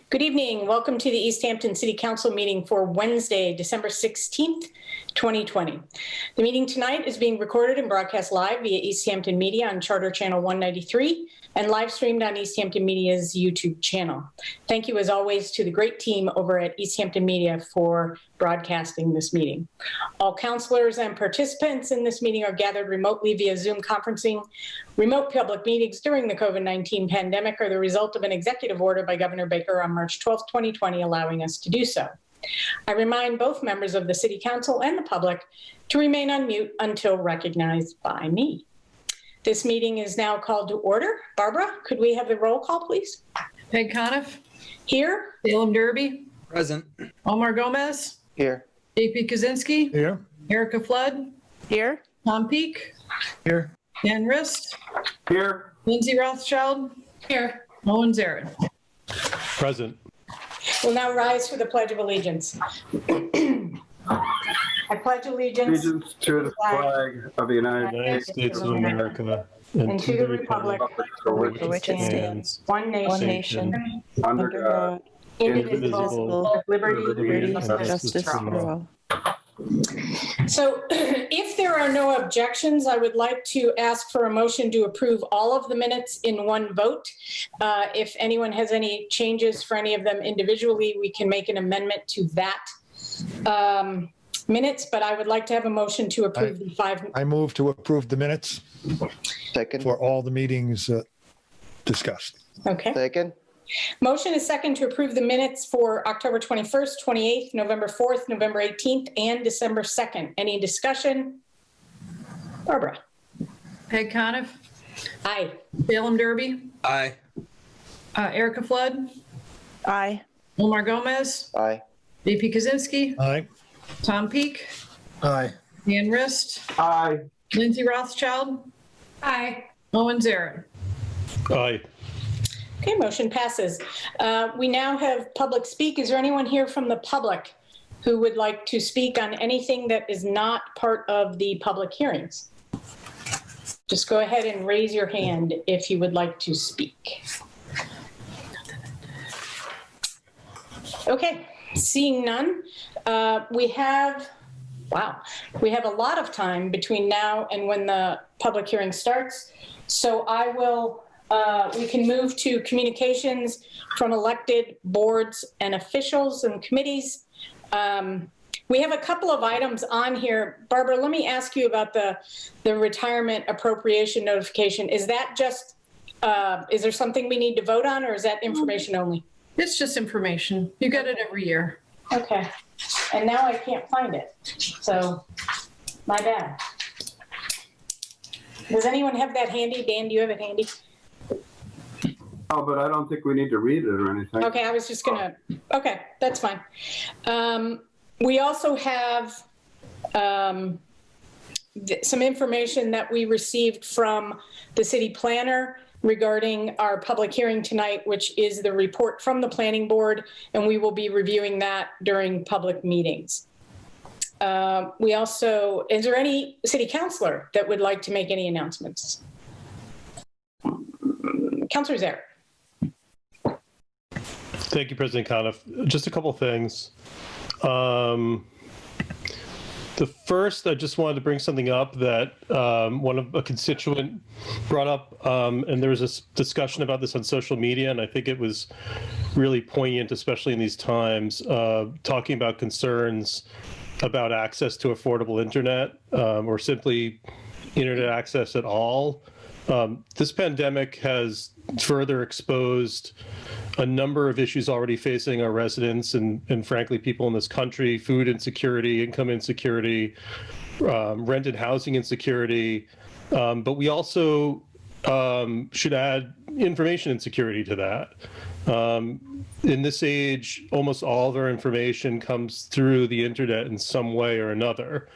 Good evening. Welcome to the Easthampton City Council meeting for Wednesday, December 16th, 2020. The meeting tonight is being recorded and broadcast live via Easthampton Media on Charter Channel 193 and live streamed on Easthampton Media's YouTube channel. Thank you, as always, to the great team over at Easthampton Media for broadcasting this meeting. All counselors and participants in this meeting are gathered remotely via Zoom conferencing. Remote public meetings during the COVID-19 pandemic are the result of an executive order by Governor Baker on March 12, 2020, allowing us to do so. I remind both members of the City Council and the public to remain on mute until recognized by me. This meeting is now called to order. Barbara, could we have the roll call, please? Peg Coniff. Here. Salem Derby. Present. Omar Gomez. Here. JP Kaczynski. Here. Erica Flood. Here. Tom Peak. Here. Dan Rist. Here. Lindsay Rothschild. Here. Owen Zarin. Present. We'll now rise for the Pledge of Allegiance. I pledge allegiance to the flag of the United States of America and to the republic for For which it stands, one one nation, nation, under under God, God, indivisible, with liberty liberty and and justice justice for for all. all. So if there are no objections, I would like to ask for a motion to approve all of the minutes in one vote. If anyone has any changes for any of them individually, we can make an amendment to that minutes, but I would like to have a motion to approve the five. I move to approve the minutes Second. for all the meetings discussed. Okay. Second. Motion is second to approve the minutes for October 21st, 28th, November 4th, November 18th, and December 2nd. Any discussion? Barbara. Peg Coniff. Aye. Salem Derby. Aye. Erica Flood. Aye. Omar Gomez. Aye. JP Kaczynski. Aye. Tom Peak. Aye. Dan Rist. aye. Lindsay Rothschild. Aye. Owen Zarin. Aye. Okay, motion passes. We now have public speak. Is there anyone here from the public who would like to speak on anything that is not part of the public hearings? Just go ahead and raise your hand if you would like to speak. Okay, seeing none, we have a lot of time between now and when the public hearing starts. So we can move to communications from elected boards and officials and committees. We have a couple of items on here. Barbara, let me ask you about the retirement appropriation notification. Is that just, is there something we need to vote on, or is that information only? It's just information. You get it every year. Okay. And now I can't find it. So my bad. Does anyone have that handy? Dan, do you have it handy? Oh, but I don't think we need to read it or anything. Okay, I was just gonna, okay, that's fine. We also have some information that we received from the city planner regarding our public hearing tonight, which is the report from the planning board, and we will be reviewing that during public meetings. We also, is there any city councilor that would like to make any announcements? Councilor Zaire. Thank you, President Coniff. Just a couple of things. The first, I just wanted to bring something up that one of a constituent brought up, and there was a discussion about this on social media, and I think it was really poignant, especially in these times, talking about concerns about access to affordable internet, or simply internet access at all. This pandemic has further exposed a number of issues already facing our residents and frankly, people in this country: food insecurity, income insecurity, rented housing insecurity. But we also should add information insecurity to that. In this age, almost all of our information comes through the internet in some way or another.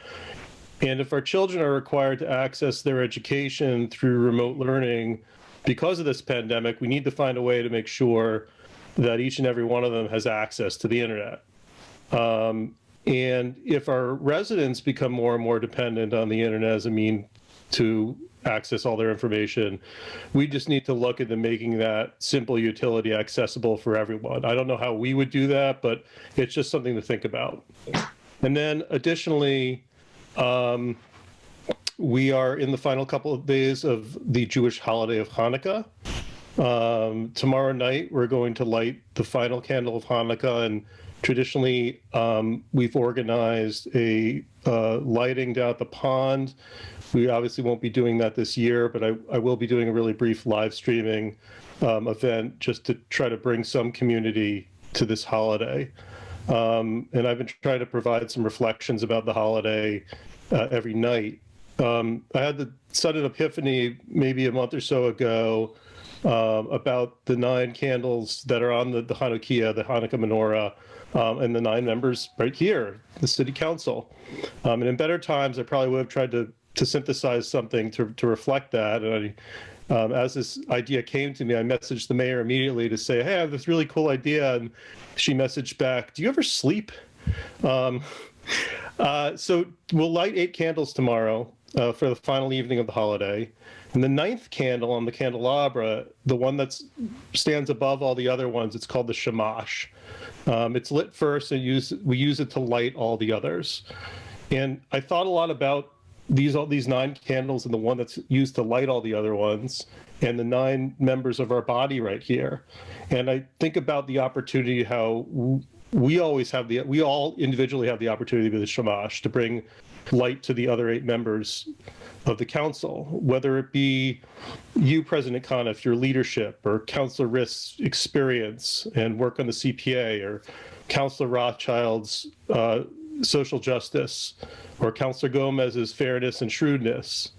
And if our children are required to access their education through remote learning because of this pandemic, we need to find a way to make sure that each and every one of them has access to the internet. And if our residents become more and more dependent on the internet as a mean to access all their information. We just need to look into making that simple utility accessible for everyone. I don't know how we would do that, but it's just something to think about. And then additionally, we are in the final couple of days of the Jewish holiday of Hanukkah. Tomorrow night, we're going to light the final candle of Hanukkah, and traditionally, we've organized a lighting down at the pond. We obviously won't be doing that this year, but I will be doing a really brief live streaming event just to try to bring some community to this holiday. And I've been trying to provide some reflections about the holiday every night. I had the sudden epiphany maybe a month or so ago about the 9 candles that are on the Hanukkah, the Hanukkah menorah, and the 9 members right here, the city council. And in better times, I probably would have tried to synthesize something to reflect that. And as this idea came to me, I messaged the mayor immediately to say, hey, I have this really cool idea. And she messaged back, do you ever sleep? So we'll light 8 candles tomorrow for the final evening of the holiday. And the 9th candle on the candelabra, the one that stands above all the other ones, it's called the shamash. It's lit first, and we use it to light all the others. And I thought a lot about all these 9 candles and the one that's used to light all the other ones, and the 9 members of our body right here. And I think about the opportunity how we all individually have the opportunity with the shamash to bring light to the other 8 members of the council, whether it be you, President Coniff, your leadership, or Councilor Rist's experience and work on the CPA, or Councilor Rothschild's social justice, or Councilor Gomez's fairness and shrewdness,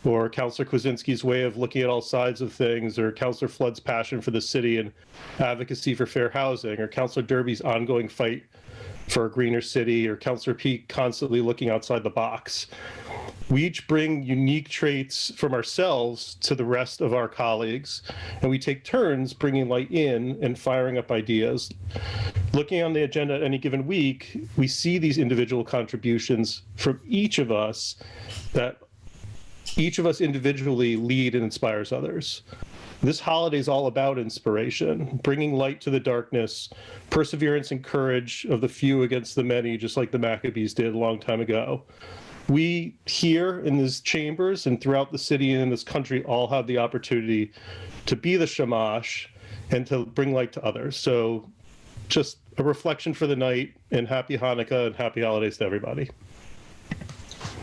or Councilor Kwasinski's way of looking at all sides of things, or Councilor Flood's passion for the city and advocacy for fair housing, or Councilor Derby's ongoing fight for a greener city, or Councilor Peak constantly looking outside the box. We each bring unique traits from ourselves to the rest of our colleagues, and we take turns bringing light in and firing up ideas. Looking on the agenda at any given week, we see these individual contributions from each of us, that each of us individually lead and inspires others. This holiday is all about inspiration, bringing light to the darkness, perseverance and courage of the few against the many, just like the Maccabees did a long time ago. We here in these chambers and throughout the city and in this country all have the opportunity to be the shamash and to bring light to others. So just a reflection for the night, and happy Hanukkah and happy holidays to everybody.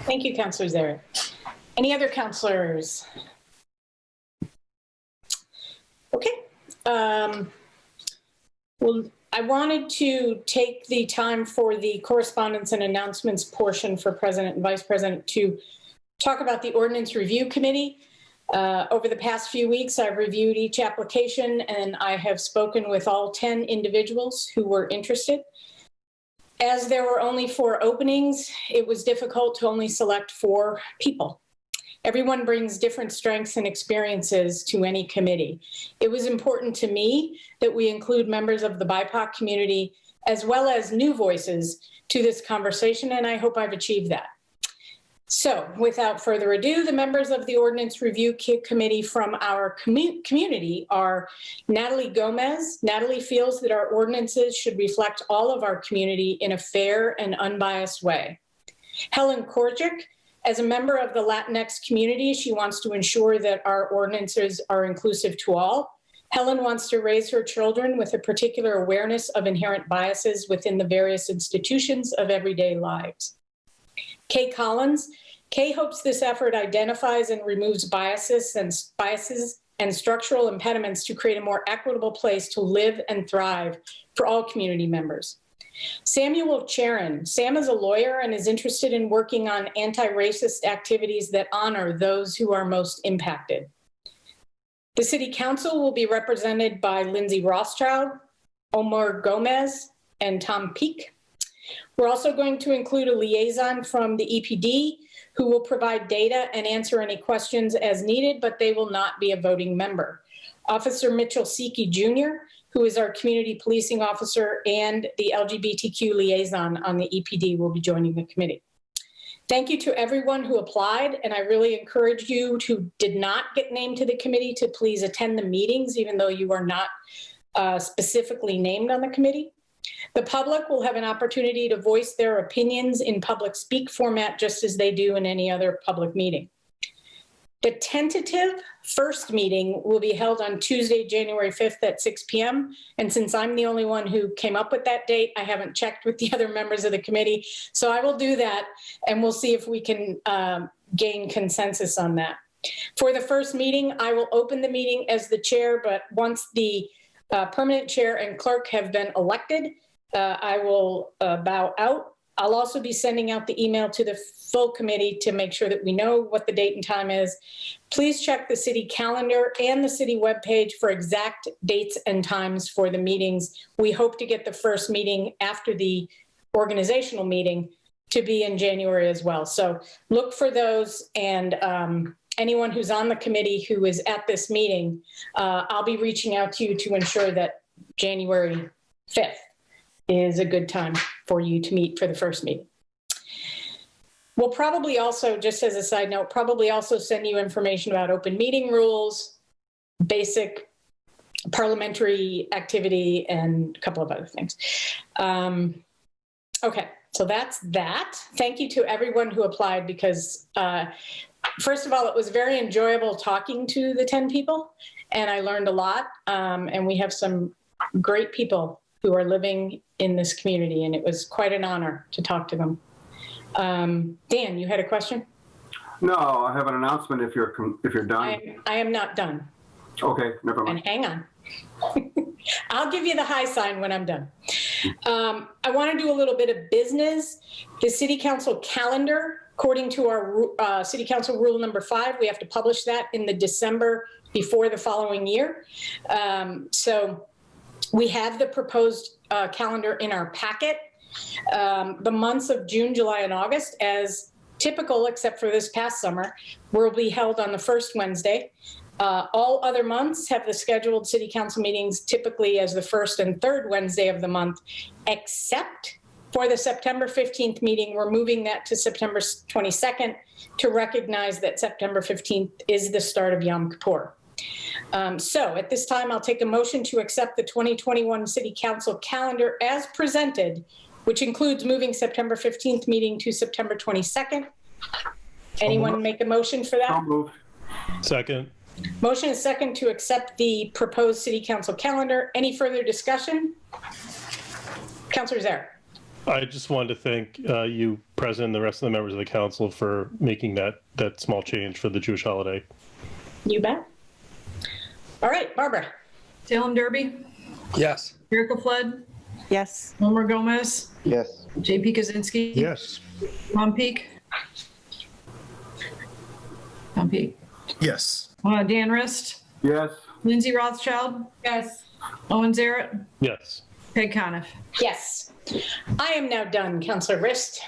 Thank you, Councilor Zarek. Any other councilors? Okay. Well, I wanted to take the time for the correspondence and announcements portion for President and Vice President to talk about the Ordinance Review Committee. Over the past few weeks, I've reviewed each application, and I have spoken with all 10 individuals who were interested. As there were only 4 openings, it was difficult to only select 4 people. Everyone brings different strengths and experiences to any committee. It was important to me that we include members of the BIPOC community as well as new voices to this conversation, and I hope I've achieved that. So without further ado, the members of the Ordinance Review Committee from our community are Natalie Gomez. Natalie feels that our ordinances should reflect all of our community in a fair and unbiased way. Helen Korchik. As a member of the Latinx community, she wants to ensure that our ordinances are inclusive to all. Helen wants to raise her children with a particular awareness of inherent biases within the various institutions of everyday lives. Kay Collins. Kay hopes this effort identifies and removes biases and structural impediments to create a more equitable place to live and thrive for all community members. Samuel Charon. Sam is a lawyer and is interested in working on anti-racist activities that honor those who are most impacted. The City Council will be represented by Lindsay Rothschild, Omar Gomez, and Tom Peak. We're also going to include a liaison from the EPD who will provide data and answer any questions as needed, but they will not be a voting member. Officer Mitchell Siki Jr., who is our community policing officer and the LGBTQ liaison on the EPD, will be joining the committee. Thank you to everyone who applied, and I really encourage you who did not get named to the committee to please attend the meetings, even though you are not specifically named on the committee. The public will have an opportunity to voice their opinions in public speak format, just as they do in any other public meeting. The tentative first meeting will be held on Tuesday, January 5th at 6 p.m. And since I'm the only one who came up with that date, I haven't checked with the other members of the committee. So I will do that, and we'll see if we can gain consensus on that. For the first meeting, I will open the meeting as the chair, but once the permanent chair and clerk have been elected, I will bow out. I'll also be sending out the email to the full committee to make sure that we know what the date and time is. Please check the city calendar and the city webpage for exact dates and times for the meetings. We hope to get the first meeting after the organizational meeting to be in January as well. So look for those, and anyone who's on the committee who is at this meeting, I'll be reaching out to you to ensure that January 5th is a good time for you to meet for the first meeting. We'll probably also, just as a side note, probably also send you information about open meeting rules, basic parliamentary activity, and a couple of other things. Okay, so that's that. Thank you to everyone who applied, because first of all, it was very enjoyable talking to the 10 people, and I learned a lot, and we have some great people who are living in this community, and it was quite an honor to talk to them. Dan, you had a question? No, I have an announcement if you're done. I am not done. Okay, never mind. And hang on. I'll give you the high sign when I'm done. I want to do a little bit of business. The city council calendar, according to our city council rule number 5, we have to publish that in the December before the following year. So we have the proposed calendar in our packet. The months of June, July, and August, as typical, except for this past summer, will be held on the first Wednesday. All other months have the scheduled city council meetings typically as the first and third Wednesday of the month, except for the September 15th meeting. We're moving that to September 22nd to recognize that September 15th is the start of Yom Kippur. So at this time, I'll take a motion to accept the 2021 City Council calendar as presented, which includes moving September 15th meeting to September 22nd. Anyone make a motion for that? I'll move. Second. Motion is second to accept the proposed City Council calendar. Any further discussion? Councilor Zaret. I just wanted to thank you, President, and the rest of the members of the council for making that small change for the Jewish holiday. You bet. All right, Barbara. Salem Derby, Yes. Erica Flood, Yes. Homer Gomez, Yes. JP Kaczynski. Yes. Tom Peak. Tom Peak. Yes. Dan Rist, Yes. Lindsay Rothschild. Yes. Owen Zaret, Yes. Peg Coniff. Yes. I am now done, Councilor Rist.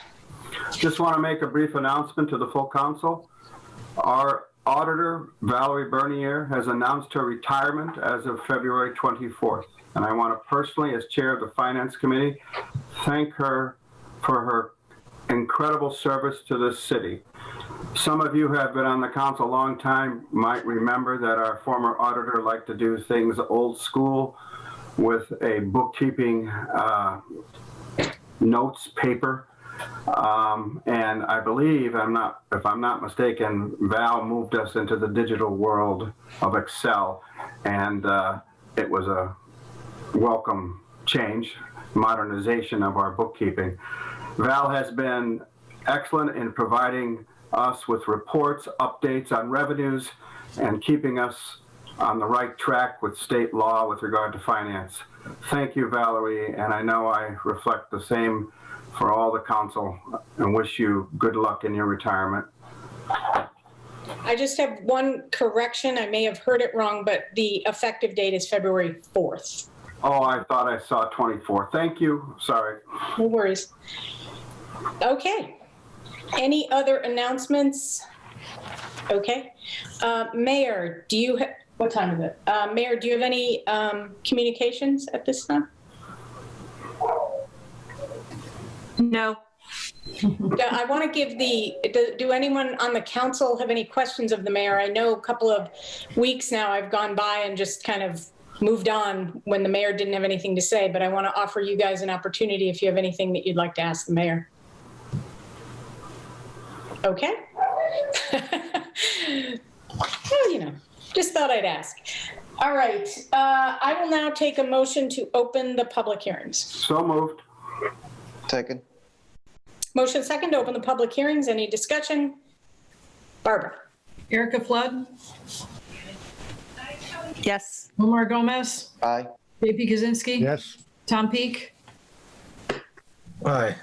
Just want to make a brief announcement to the full council. Our auditor, Valerie Bernier, has announced her retirement as of February 24th. And I want to personally, as chair of the Finance Committee, thank her for her incredible service to this city. Some of you who have been on the council a long time might remember that our former auditor liked to do things old school with a bookkeeping notes paper. And I believe, if I'm not mistaken, Val moved us into the digital world of Excel, and it was a welcome change, modernization of our bookkeeping. Val has been excellent in providing us with reports, updates on revenues, and keeping us on the right track with state law with regard to finance. Thank you, Valerie, and I know I reflect the same for all the council, and wish you good luck in your retirement. I just have one correction. I may have heard it wrong, but the effective date is February 4th. Oh, I thought I saw 24. Thank you. Sorry. No worries. Okay. Any other announcements? Okay. Mayor, do you what time is it? Mayor, do you have any communications at this time? No. I want to give do anyone on the council have any questions of the mayor? I know a couple of weeks now I've gone by and just kind of moved on when the mayor didn't have anything to say, but I want to offer you guys an opportunity if you have anything that you'd like to ask the mayor. Okay. Well, you know, just thought I'd ask. All right. I will now take a motion to open the public hearings. So moved. Second. Motion second to open the public hearings. Any discussion? Barbara. Erica Flood, Yes. Omar Gomez, Aye. JP Kaczynski. Yes. Tom Peak, Aye.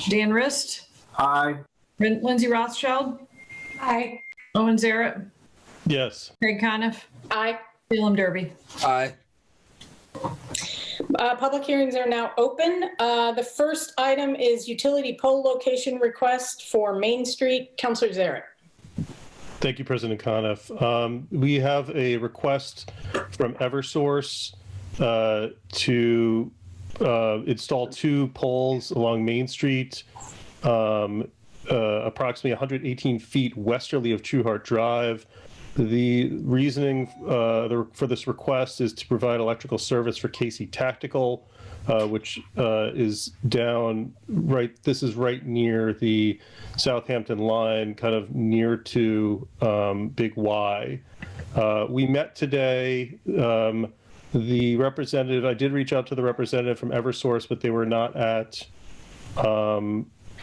Dan Rist, Aye. Lindsay Rothschild, Aye. Owen Zaret, Yes. Craig Coniff, Aye. Phelan Derby. Aye. Public hearings are now open. The first item is utility pole location request for Main Street. Councilor Zaret. Thank you, President Coniff. We have a request from Eversource to install 2 poles along Main Street, approximately 118 feet westerly of Trueheart Drive. The reasoning for this request is to provide electrical service for Casey Tactical, which is down right. This is right near the Southampton line, kind of near to Big Y. We met today. The representative, I did reach out to the representative from Eversource, but they were not at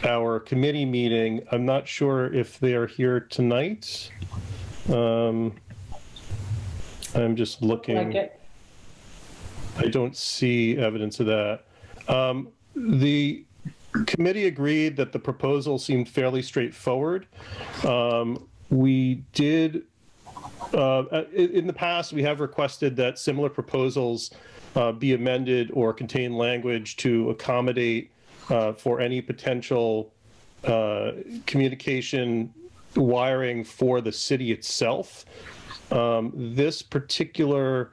our committee meeting. I'm not sure if they are here tonight. I'm just looking. Like it. I don't see evidence of that. The committee agreed that the proposal seemed fairly straightforward. We did, in the past, we have requested that similar proposals be amended or contain language to accommodate for any potential communication wiring for the city itself. This particular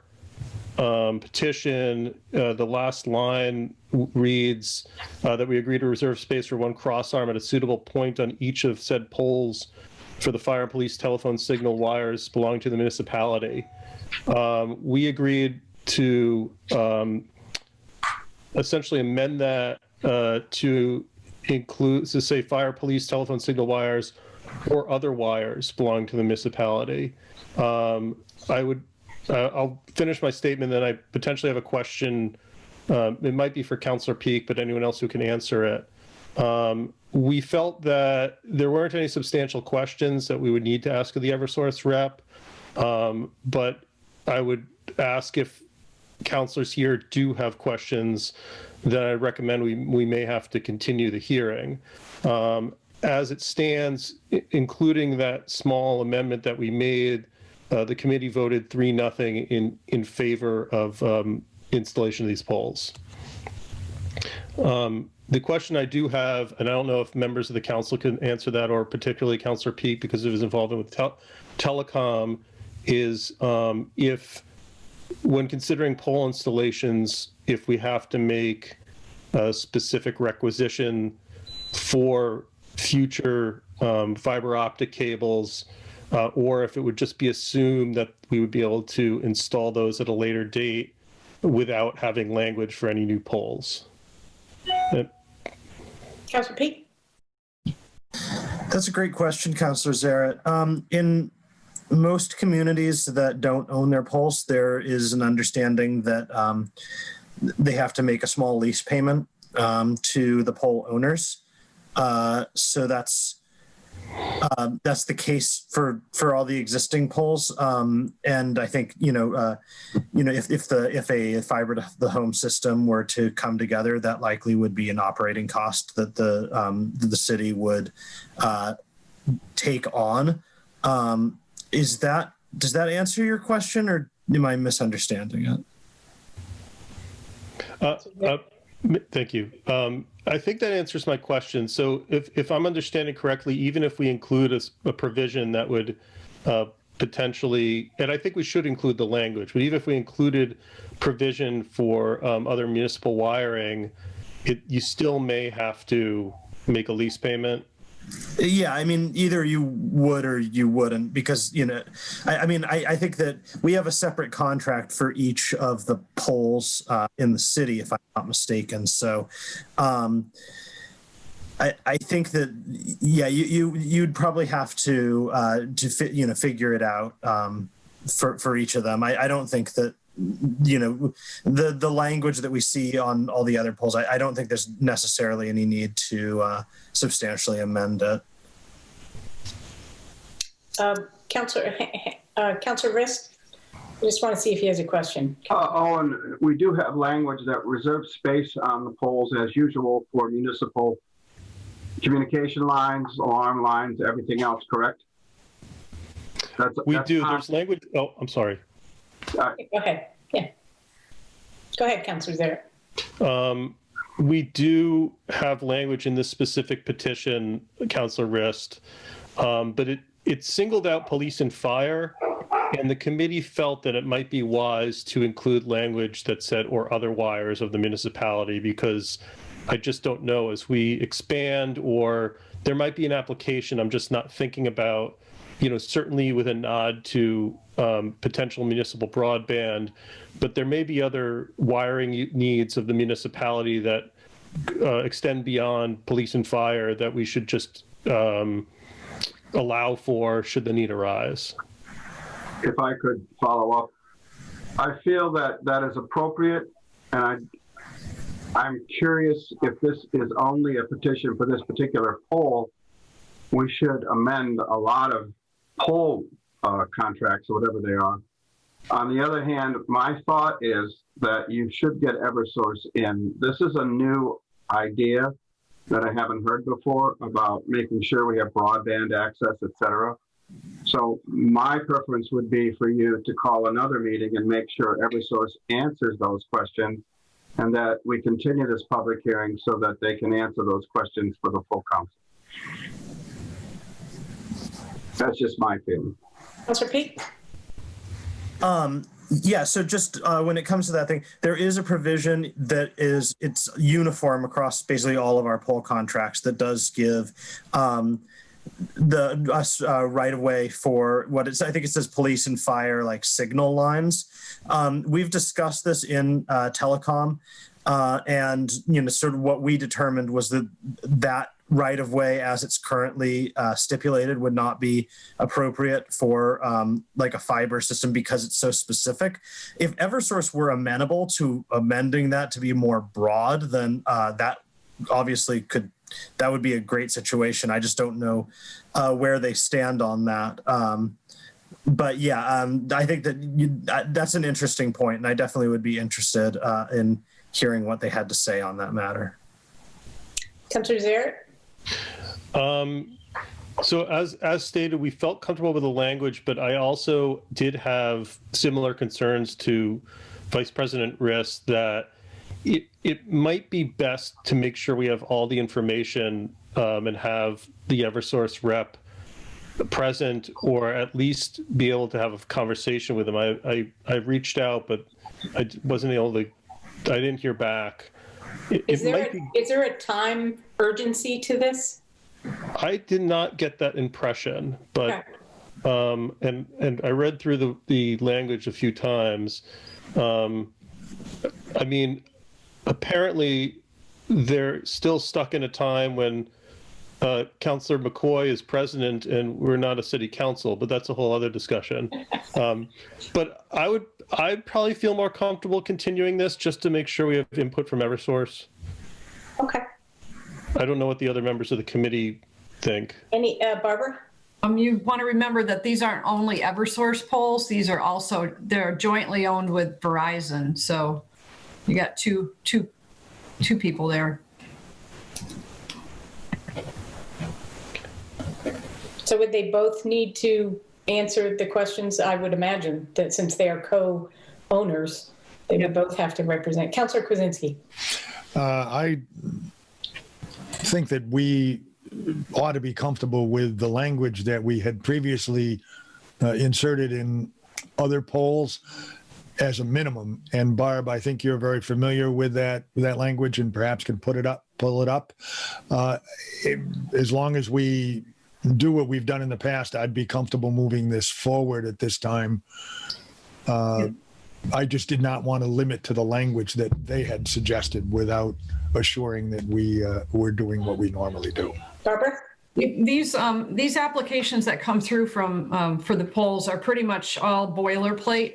petition, the last line reads that we agree to reserve space for 1 crossarm at a suitable point on each of said poles for the fire and police telephone signal wires belonging to the municipality. We agreed to essentially amend that to include, to say fire, police, telephone signal wires, or other wires belonging to the municipality. I'll finish my statement, then I potentially have a question. It might be for Councilor Peak, but anyone else who can answer it. We felt that there weren't any substantial questions that we would need to ask of the Eversource rep, but I would ask if councilors here do have questions, then I recommend we may have to continue the hearing. As it stands, including that small amendment that we made, the committee voted 3-0 in favor of installation of these poles. The question I do have, and I don't know if members of the council can answer that, or particularly Councilor Peak, because of his involvement with telecom, is if, when considering pole installations, if we have to make a specific requisition for future fiber optic cables, or if it would just be assumed that we would be able to install those at a later date without having language for any new poles. Councilor Peak. That's a great question, Councilor Zaret. In most communities that don't own their poles, there is an understanding that they have to make a small lease payment to the pole owners. So that's the case for all the existing poles. And I think, if a fiber to the home system were to come together, that likely would be an operating cost that the city would take on. Does that answer your question, or am I misunderstanding it? Thank you. I think that answers my question. So if I'm understanding correctly, even if we include a provision that would potentially, and I think we should include the language, but even if we included provision for other municipal wiring, you still may have to make a lease payment? Yeah, I mean, either you would or you wouldn't, because, I think that we have a separate contract for each of the polls in the city, if I'm not mistaken. So I think that, yeah, you'd probably have to figure it out for each of them. I don't think that, the language that we see on all the other polls, I don't think there's necessarily any need to substantially amend it. Councilor Rist, I just want to see if he has a question. And we do have language that reserves space on the polls as usual for municipal communication lines, alarm lines, everything else, correct? We do. There's language. Oh, I'm sorry. Go ahead. Yeah. Go ahead, Councilor Zarrett. We do have language in this specific petition, Councilor Rist, but it singled out police and fire, and the committee felt that it might be wise to include language that said or other wires of the municipality, because I just don't know, as we expand, or there might be an application I'm just not thinking about, certainly with a nod to potential municipal broadband, but there may be other wiring needs of the municipality that extend beyond police and fire that we should just allow for should the need arise. If I could follow up, I feel that that is appropriate, and I'm curious if this is only a petition for this particular poll. We should amend a lot of poll contracts or whatever they are. On the other hand, my thought is that you should get Eversource in. This is a new idea that I haven't heard before about making sure we have broadband access, etc. So my preference would be for you to call another meeting and make sure Eversource answers those questions, and that we continue this public hearing so that they can answer those questions for the full council. That's just my feeling. Councilor Peak? Yeah, so just when it comes to that thing, there is a provision that it's uniform across basically all of our poll contracts that does give us right of way for I think it says police and fire, like signal lines. We've discussed this in telecom, and sort of what we determined was that right of way as it's currently stipulated would not be appropriate for like a fiber system because it's so specific. If Eversource were amenable to amending that to be more broad, then that obviously that would be a great situation. I just don't know where they stand on that. But yeah, I think that that's an interesting point, and I definitely would be interested in hearing what they had to say on that matter. Councilor Zarrett? So as stated, we felt comfortable with the language, but I also did have similar concerns to Vice President Rist that it might be best to make sure we have all the information and have the Eversource rep present, or at least be able to have a conversation with them. I reached out, but I wasn't able to. I didn't hear back. Is there a time urgency to this? I did not get that impression, but and I read through the language a few times. I mean, apparently they're still stuck in a time when Councillor McCoy is president and we're not a city council, but that's a whole other discussion. But I'd probably feel more comfortable continuing this just to make sure we have input from Eversource. Okay. I don't know what the other members of the committee think. Any, Barbara? You want to remember that these aren't only Eversource polls. These are also, they're jointly owned with Verizon. So you got two people there. So would they both need to answer the questions? I would imagine that since they are co-owners, they would both have to represent. Councilor Kwasinski. I think that we ought to be comfortable with the language that we had previously inserted in other polls as a minimum. And Barb, I think you're very familiar with that language and perhaps can put it up pull it up. As long as we do what we've done in the past, I'd be comfortable moving this forward at this time. I just did not want to limit to the language that they had suggested without assuring that we were doing what we normally do. Barbara? These applications that come through from for the polls are pretty much all boilerplate.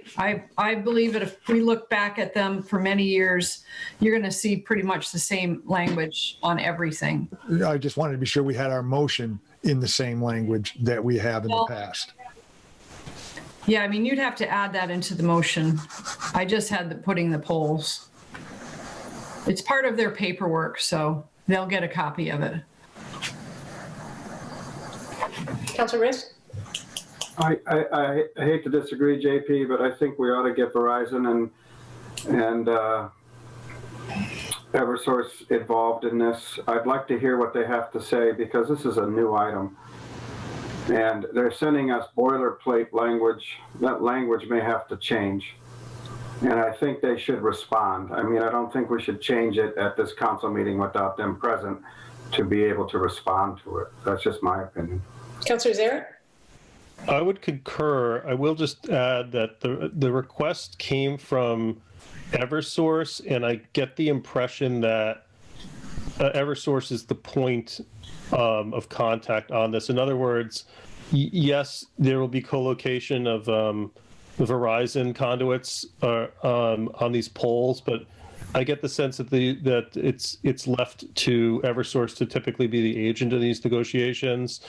I believe that if we look back at them for many years, you're going to see pretty much the same language on everything. I just wanted to be sure we had our motion in the same language that we have in the past. Yeah, I mean, you'd have to add that into the motion. I just had putting the polls. It's part of their paperwork, so they'll get a copy of it. Councilor Riss? I hate to disagree, JP, but I think we ought to get Verizon and Eversource involved in this. I'd like to hear what they have to say because this is a new item. And they're sending us boilerplate language. That language may have to change. And I think they should respond. I mean, I don't think we should change it at this council meeting without them present to be able to respond to it. That's just my opinion. Councilor Zaret? I would concur. I will just add that the request came from Eversource, and I get the impression that Eversource is the point of contact on this. In other words, yes, there will be co-location of the Verizon conduits on these poles, but I get the sense that it's left to Eversource to typically be the agent of these negotiations.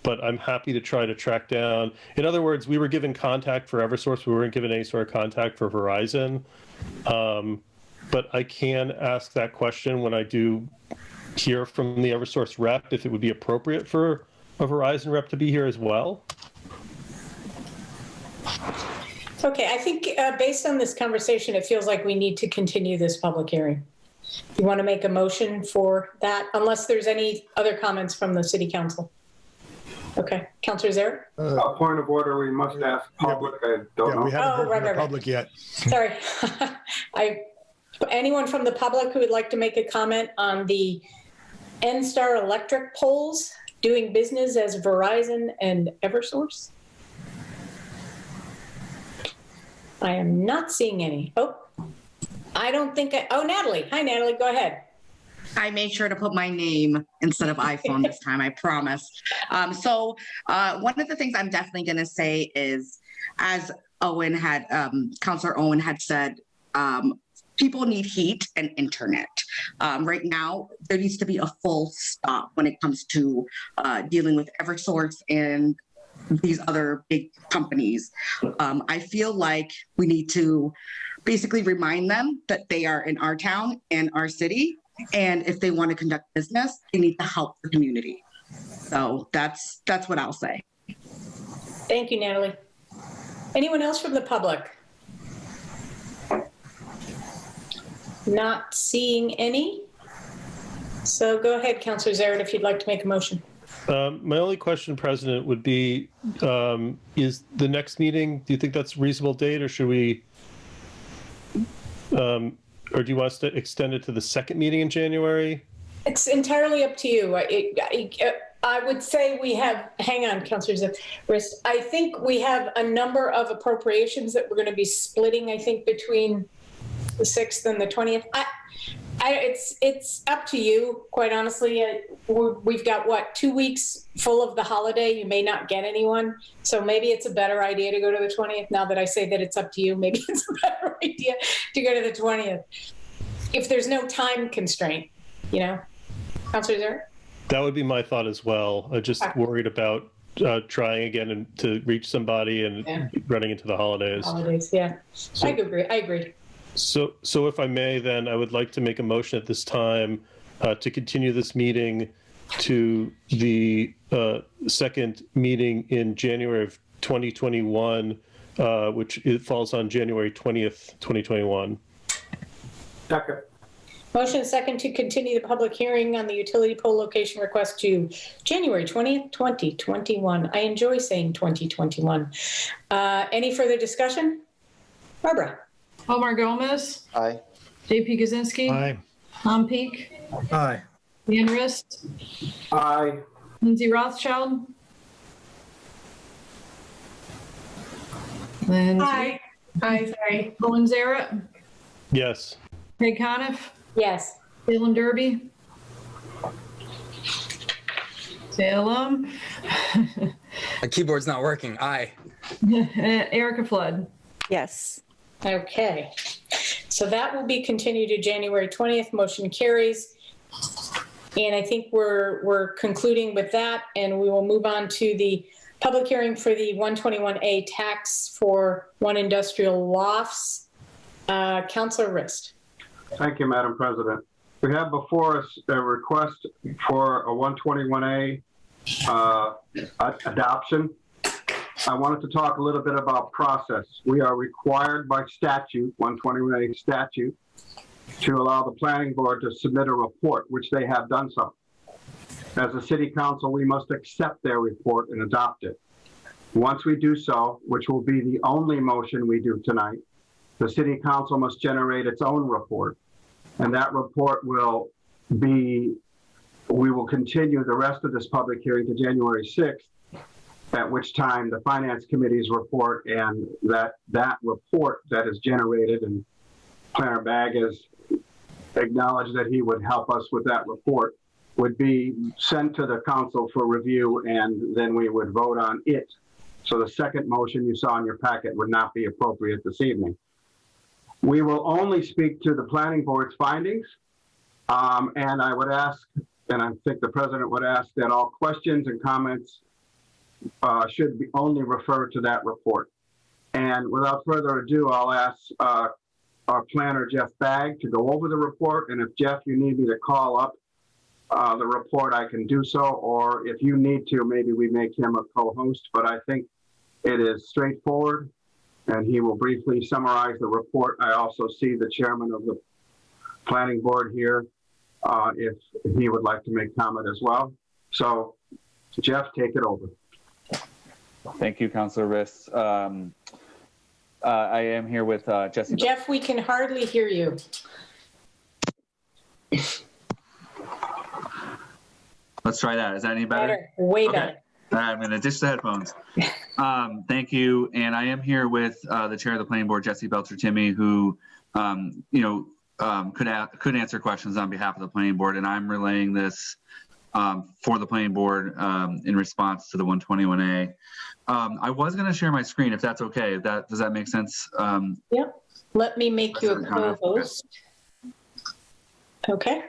But I'm happy to try to track down. In other words, we were given contact for Eversource. We weren't given any sort of contact for Verizon. But I can ask that question when I do hear from the Eversource rep, if it would be appropriate for a Verizon rep to be here as well. Okay, I think based on this conversation, it feels like we need to continue this public hearing. You want to make a motion for that, unless there's any other comments from the city council? Okay, Councilor Zaret? A point of order, we must ask public. I don't know. We haven't heard from the right. public yet. Sorry. Anyone from the public who would like to make a comment on the N-Star Electric poles doing business as Verizon and Eversource? I am not seeing any. I don't think Natalie. Hi, Natalie, go ahead. I made sure to put my name instead of iPhone this time, I promise. So one of the things I'm definitely going to say is, as Councilor Owen had said, people need heat and internet. Right now, there needs to be a full stop when it comes to dealing with Eversource and these other big companies. I feel like we need to basically remind them that they are in our town and our city. And if they want to conduct business, they need to help the community. So that's what I'll say. Thank you, Natalie. Anyone else from the public? Not seeing any. So go ahead, Councilor Zaret, if you'd like to make a motion. My only question, President, would be, is the next meeting, do you think that's a reasonable date, or should we, or do you want us to extend it to the second meeting in January? It's entirely up to you. I would say we have, hang on, Councilor Zaret. I think we have a number of appropriations that we're going to be splitting, I think, between the 6th and the 20th. It's up to you, quite honestly. We've got, 2 weeks full of the holiday. You may not get anyone. So maybe it's a better idea to go to the 20th. Now that I say that it's up to you, maybe it's a better idea to go to the 20th. If there's no time constraint, Councilor Zaret? That would be my thought as well. I'm just worried about trying again and to reach somebody and running into the holidays. Yeah. So, I agree. So if I may, then I would like to make a motion at this time to continue this meeting to the second meeting in January of 2021, which it falls on January 20th, 2021. Second. Motion second to continue the public hearing on the utility pole location request to January 20th, 2021. I enjoy saying 2021. Any further discussion? Barbara? Omar Gomez. Aye. JP Kaczynski. Aye. Tom Peak, Aye. Dan Rist, Aye. Lindsay Rothschild. Lindsay. Aye. Aye, sorry. Owen Zaret, Yes. Craig Coniff, Yes. Salem Derby. Salem. My keyboard's not working. Aye. Erica Flood. Yes. Okay. So that will be continued to January 20th. Motion carries. And I think we're concluding with that, and we will move on to the public hearing for the 121A tax for one industrial lofts. Councilor Rist. Thank you, Madam President. We have before us a request for a 121A adoption. I wanted to talk a little bit about process. We are required by statute, 121A statute, to allow the planning board to submit a report, which they have done so. As a city council, we must accept their report and adopt it. Once we do so, which will be the only motion we do tonight, the city council must generate its own report. And that report will be, we will continue the rest of this public hearing to January 6th, at which time the finance committee's report and that report that is generated, and Planner Bagg has acknowledged that he would help us with that report, would be sent to the council for review, and then we would vote on it. So the second motion you saw in your packet would not be appropriate this evening. We will only speak to the planning board's findings, and I would ask, and I think the president would ask, that all questions and comments should be only referred to that report. And without further ado, I'll ask our planner, Jeff Bagg, to go over the report. And if, Jeff, you need me to call up the report, I can do so. Or if you need to, maybe we make him a co-host. But I think it is straightforward, and he will briefly summarize the report. I also see the chairman of the planning board here, if he would like to make comment as well. So, Jeff, take it over. Thank you, Councilor Rist. I am here with Jesse. Jeff, we can hardly hear you. Let's try that. Is that any better? Way Okay. better. I'm going to ditch the headphones. Thank you. And I am here with the chair of the planning board, Jesse Belcher-Timmy, who, could answer questions on behalf of the planning board. And I'm relaying this for the planning board in response to the 121A. I was going to share my screen, if that's okay. Does that make sense? Yep. Let me make you a co-host. Okay.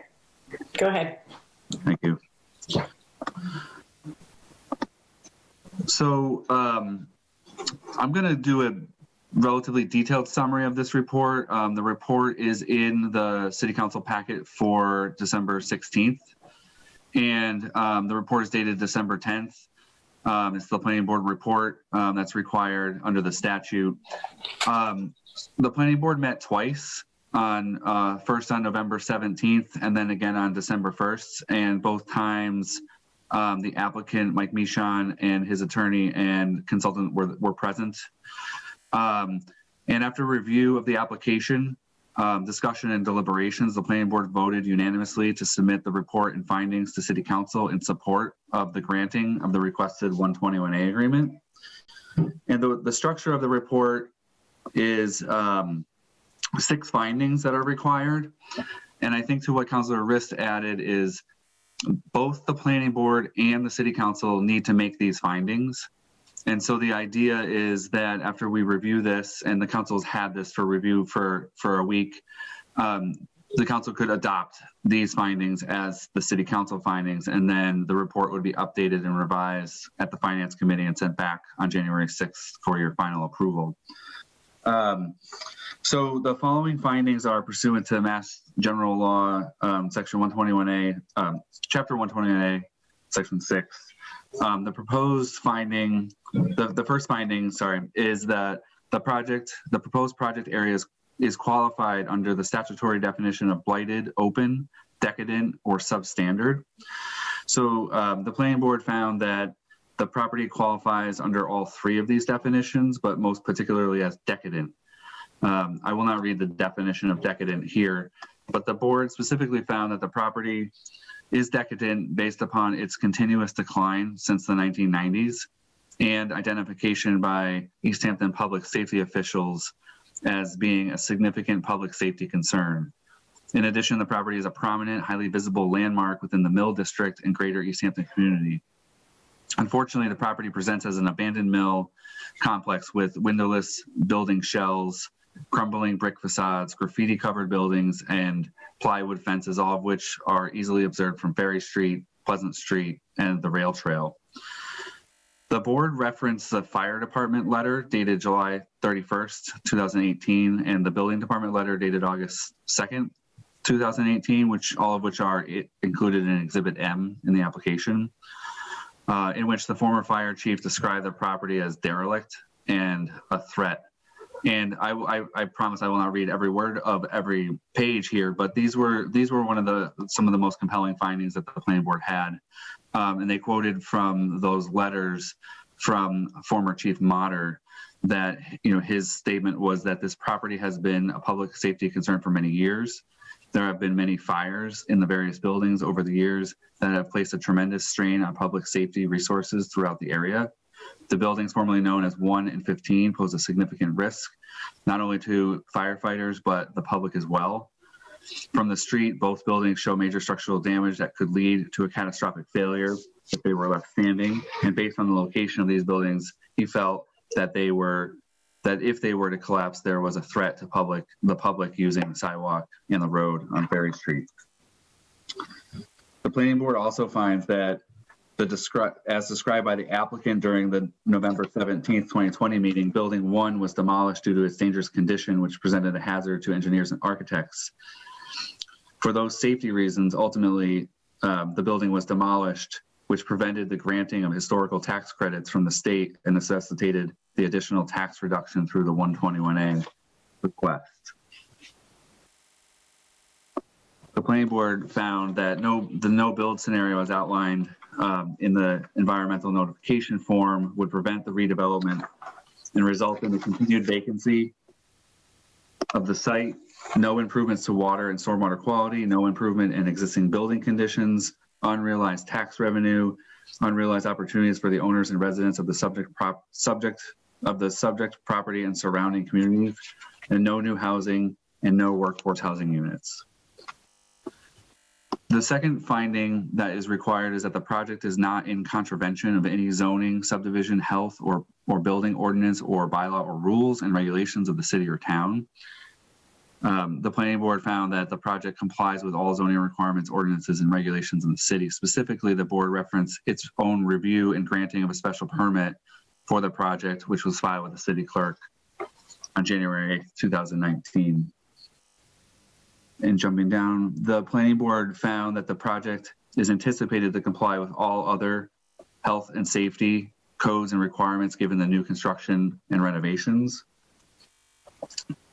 Go ahead. Thank you. So I'm going to do a relatively detailed summary of this report. The report is in the City Council packet for December 16th. And the report is dated December 10th. It's the planning board report that's required under the statute. The planning board met twice, first on November 17th and then again on December 1st. And both times the applicant, Mike Michon, and his attorney and consultant were present. And after review of the application, discussion and deliberations, the planning board voted unanimously to submit the report and findings to City Council in support of the granting of the requested 121A agreement. And the structure of the report is 6 findings that are required. And I think to what Councilor Rist added is both the planning board and the City Council need to make these findings. And so the idea is that after we review this, and the council's had this for review for a week, the council could adopt these findings as the City Council findings, and then the report would be updated and revised at the Finance Committee and sent back on January 6th for your final approval. So the following findings are pursuant to Mass General Law, Section 121A, Chapter 121A, Section 6. The proposed finding, the first finding, is that the proposed project area is qualified under the statutory definition of blighted, open, decadent, or substandard. So the planning board found that the property qualifies under all 3 of these definitions, but most particularly as decadent. I will not read the definition of decadent here, But the board specifically found that the property is decadent based upon its continuous decline since the 1990s and identification by Easthampton public safety officials as being a significant public safety concern. In addition, the property is a prominent, highly visible landmark within the Mill District and greater Easthampton community. Unfortunately, the property presents as an abandoned mill complex with windowless building shells, crumbling brick facades, graffiti-covered buildings, and plywood fences, all of which are easily observed from Ferry Street, Pleasant Street, and the rail trail. The board referenced the fire department letter dated July 31st, 2018, and the building department letter dated August 2nd, 2018, all of which are included in Exhibit M in the application, in which the former fire chief described the property as derelict and a threat. And I promise I will not read every word of every page here, but these were some of the most compelling findings that the planning board had. And they quoted from those letters from former Chief Motter that, his statement was that this property has been a public safety concern for many years. There have been many fires in the various buildings over the years that have placed a tremendous strain on public safety resources throughout the area. The buildings formerly known as 1 and 15 pose a significant risk, not only to firefighters, but the public as well. From the street, both buildings show major structural damage that could lead to a catastrophic failure if they were left standing. And based on the location of these buildings, he felt that if they were to collapse, there was a threat to the public using the sidewalk and the road on Ferry Street. The planning board also finds that as described by the applicant during the November 17th, 2020 meeting, building 1 was demolished due to its dangerous condition, which presented a hazard to engineers and architects. For those safety reasons, ultimately, the building was demolished, which prevented the granting of historical tax credits from the state and necessitated the additional tax reduction through the 121A request. The planning board found that the no build scenario as outlined in the environmental notification form would prevent the redevelopment and result in the continued vacancy of the site, no improvements to water and stormwater quality, no improvement in existing building conditions, unrealized tax revenue, unrealized opportunities for the owners and residents of the subject property and surrounding communities, and no new housing and no workforce housing units. The second finding that is required is that the project is not in contravention of any zoning, subdivision, health, or building ordinance or bylaw or rules and regulations of the city or town. The planning board found that the project complies with all zoning requirements, ordinances, and regulations in the city. Specifically, the board referenced its own review and granting of a special permit for the project, which was filed with the city clerk on January 8th, 2019. And jumping down, the planning board found that the project is anticipated to comply with all other health and safety codes and requirements given the new construction and renovations.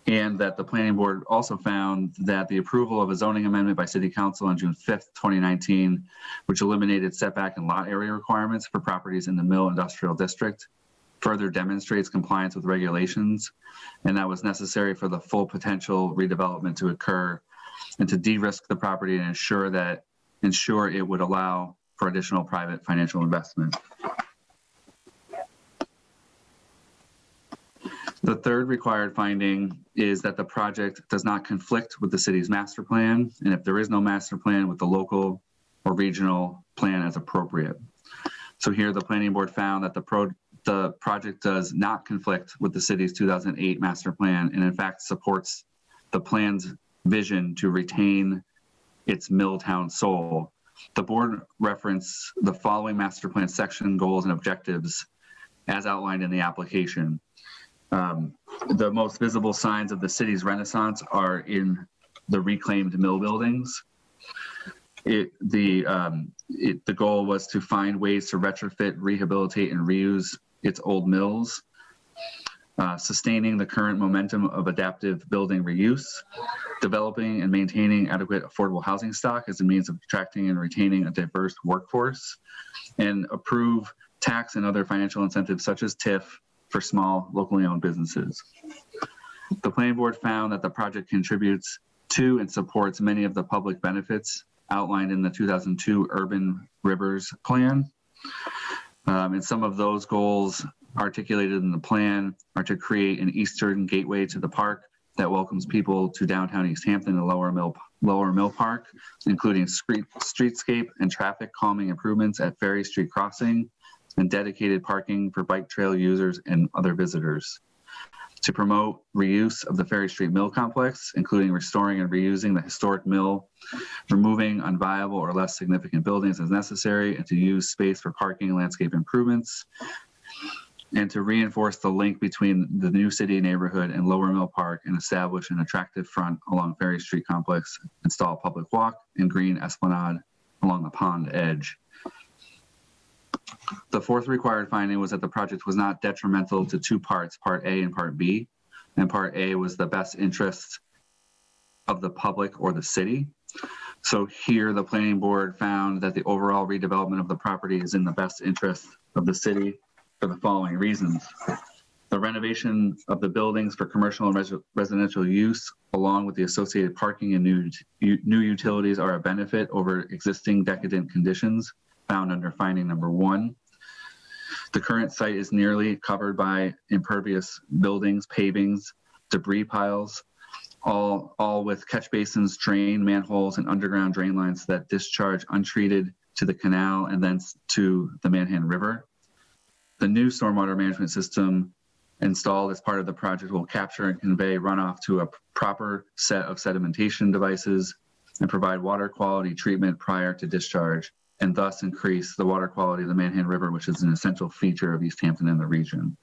And that the planning board also found that the approval of a zoning amendment by City Council on June 5th, 2019, which eliminated setback and lot area requirements for properties in the Mill Industrial District, further demonstrates compliance with regulations, and that was necessary for the full potential redevelopment to occur and to de-risk the property and ensure it would allow for additional private financial investment. The third required finding is that the project does not conflict with the city's master plan, and if there is no master plan, with the local or regional plan as appropriate. So here the planning board found that the project does not conflict with the city's 2008 master plan, and in fact supports the plan's vision to retain its Milltown soul. The board referenced the following master plan section goals and objectives as outlined in the application. The most visible signs of the city's renaissance are in the reclaimed mill buildings. The goal was to find ways to retrofit, rehabilitate, and reuse its old mills, sustaining the current momentum of adaptive building reuse, developing and maintaining adequate affordable housing stock as a means of attracting and retaining a diverse workforce, and approve tax and other financial incentives such as TIF for small locally owned businesses. The planning board found that the project contributes to and supports many of the public benefits outlined in the 2002 Urban Rivers Plan. And some of those goals articulated in the plan are to create an eastern gateway to the park that welcomes people to downtown Easthampton and Lower Mill Park, including streetscape and traffic calming improvements at Ferry Street Crossing and dedicated parking for bike trail users and other visitors. To promote reuse of the Ferry Street Mill complex, including restoring and reusing the historic mill, removing unviable or less significant buildings as necessary, and to use space for parking and landscape improvements, and to reinforce the link between the new city neighborhood and Lower Mill Park and establish an attractive front along Ferry Street complex, install a public walk and green esplanade along the pond edge. The fourth required finding was that the project was not detrimental to two parts, Part A and Part B. And Part A was the best interest of the public or the city. So here the planning board found that the overall redevelopment of the property is in the best interest of the city for the following reasons. The renovation of the buildings for commercial and residential use, along with the associated parking and new utilities, are a benefit over existing decadent conditions found under finding number 1. The current site is nearly covered by impervious buildings, pavings, debris piles, all with catch basins, drain manholes, and underground drain lines that discharge untreated to the canal and then to the Manhan River. The new stormwater management system installed as part of the project will capture and convey runoff to a proper set of sedimentation devices and provide water quality treatment prior to discharge, and thus increase the water quality of the Manhan River, which is an essential feature of Easthampton and the region.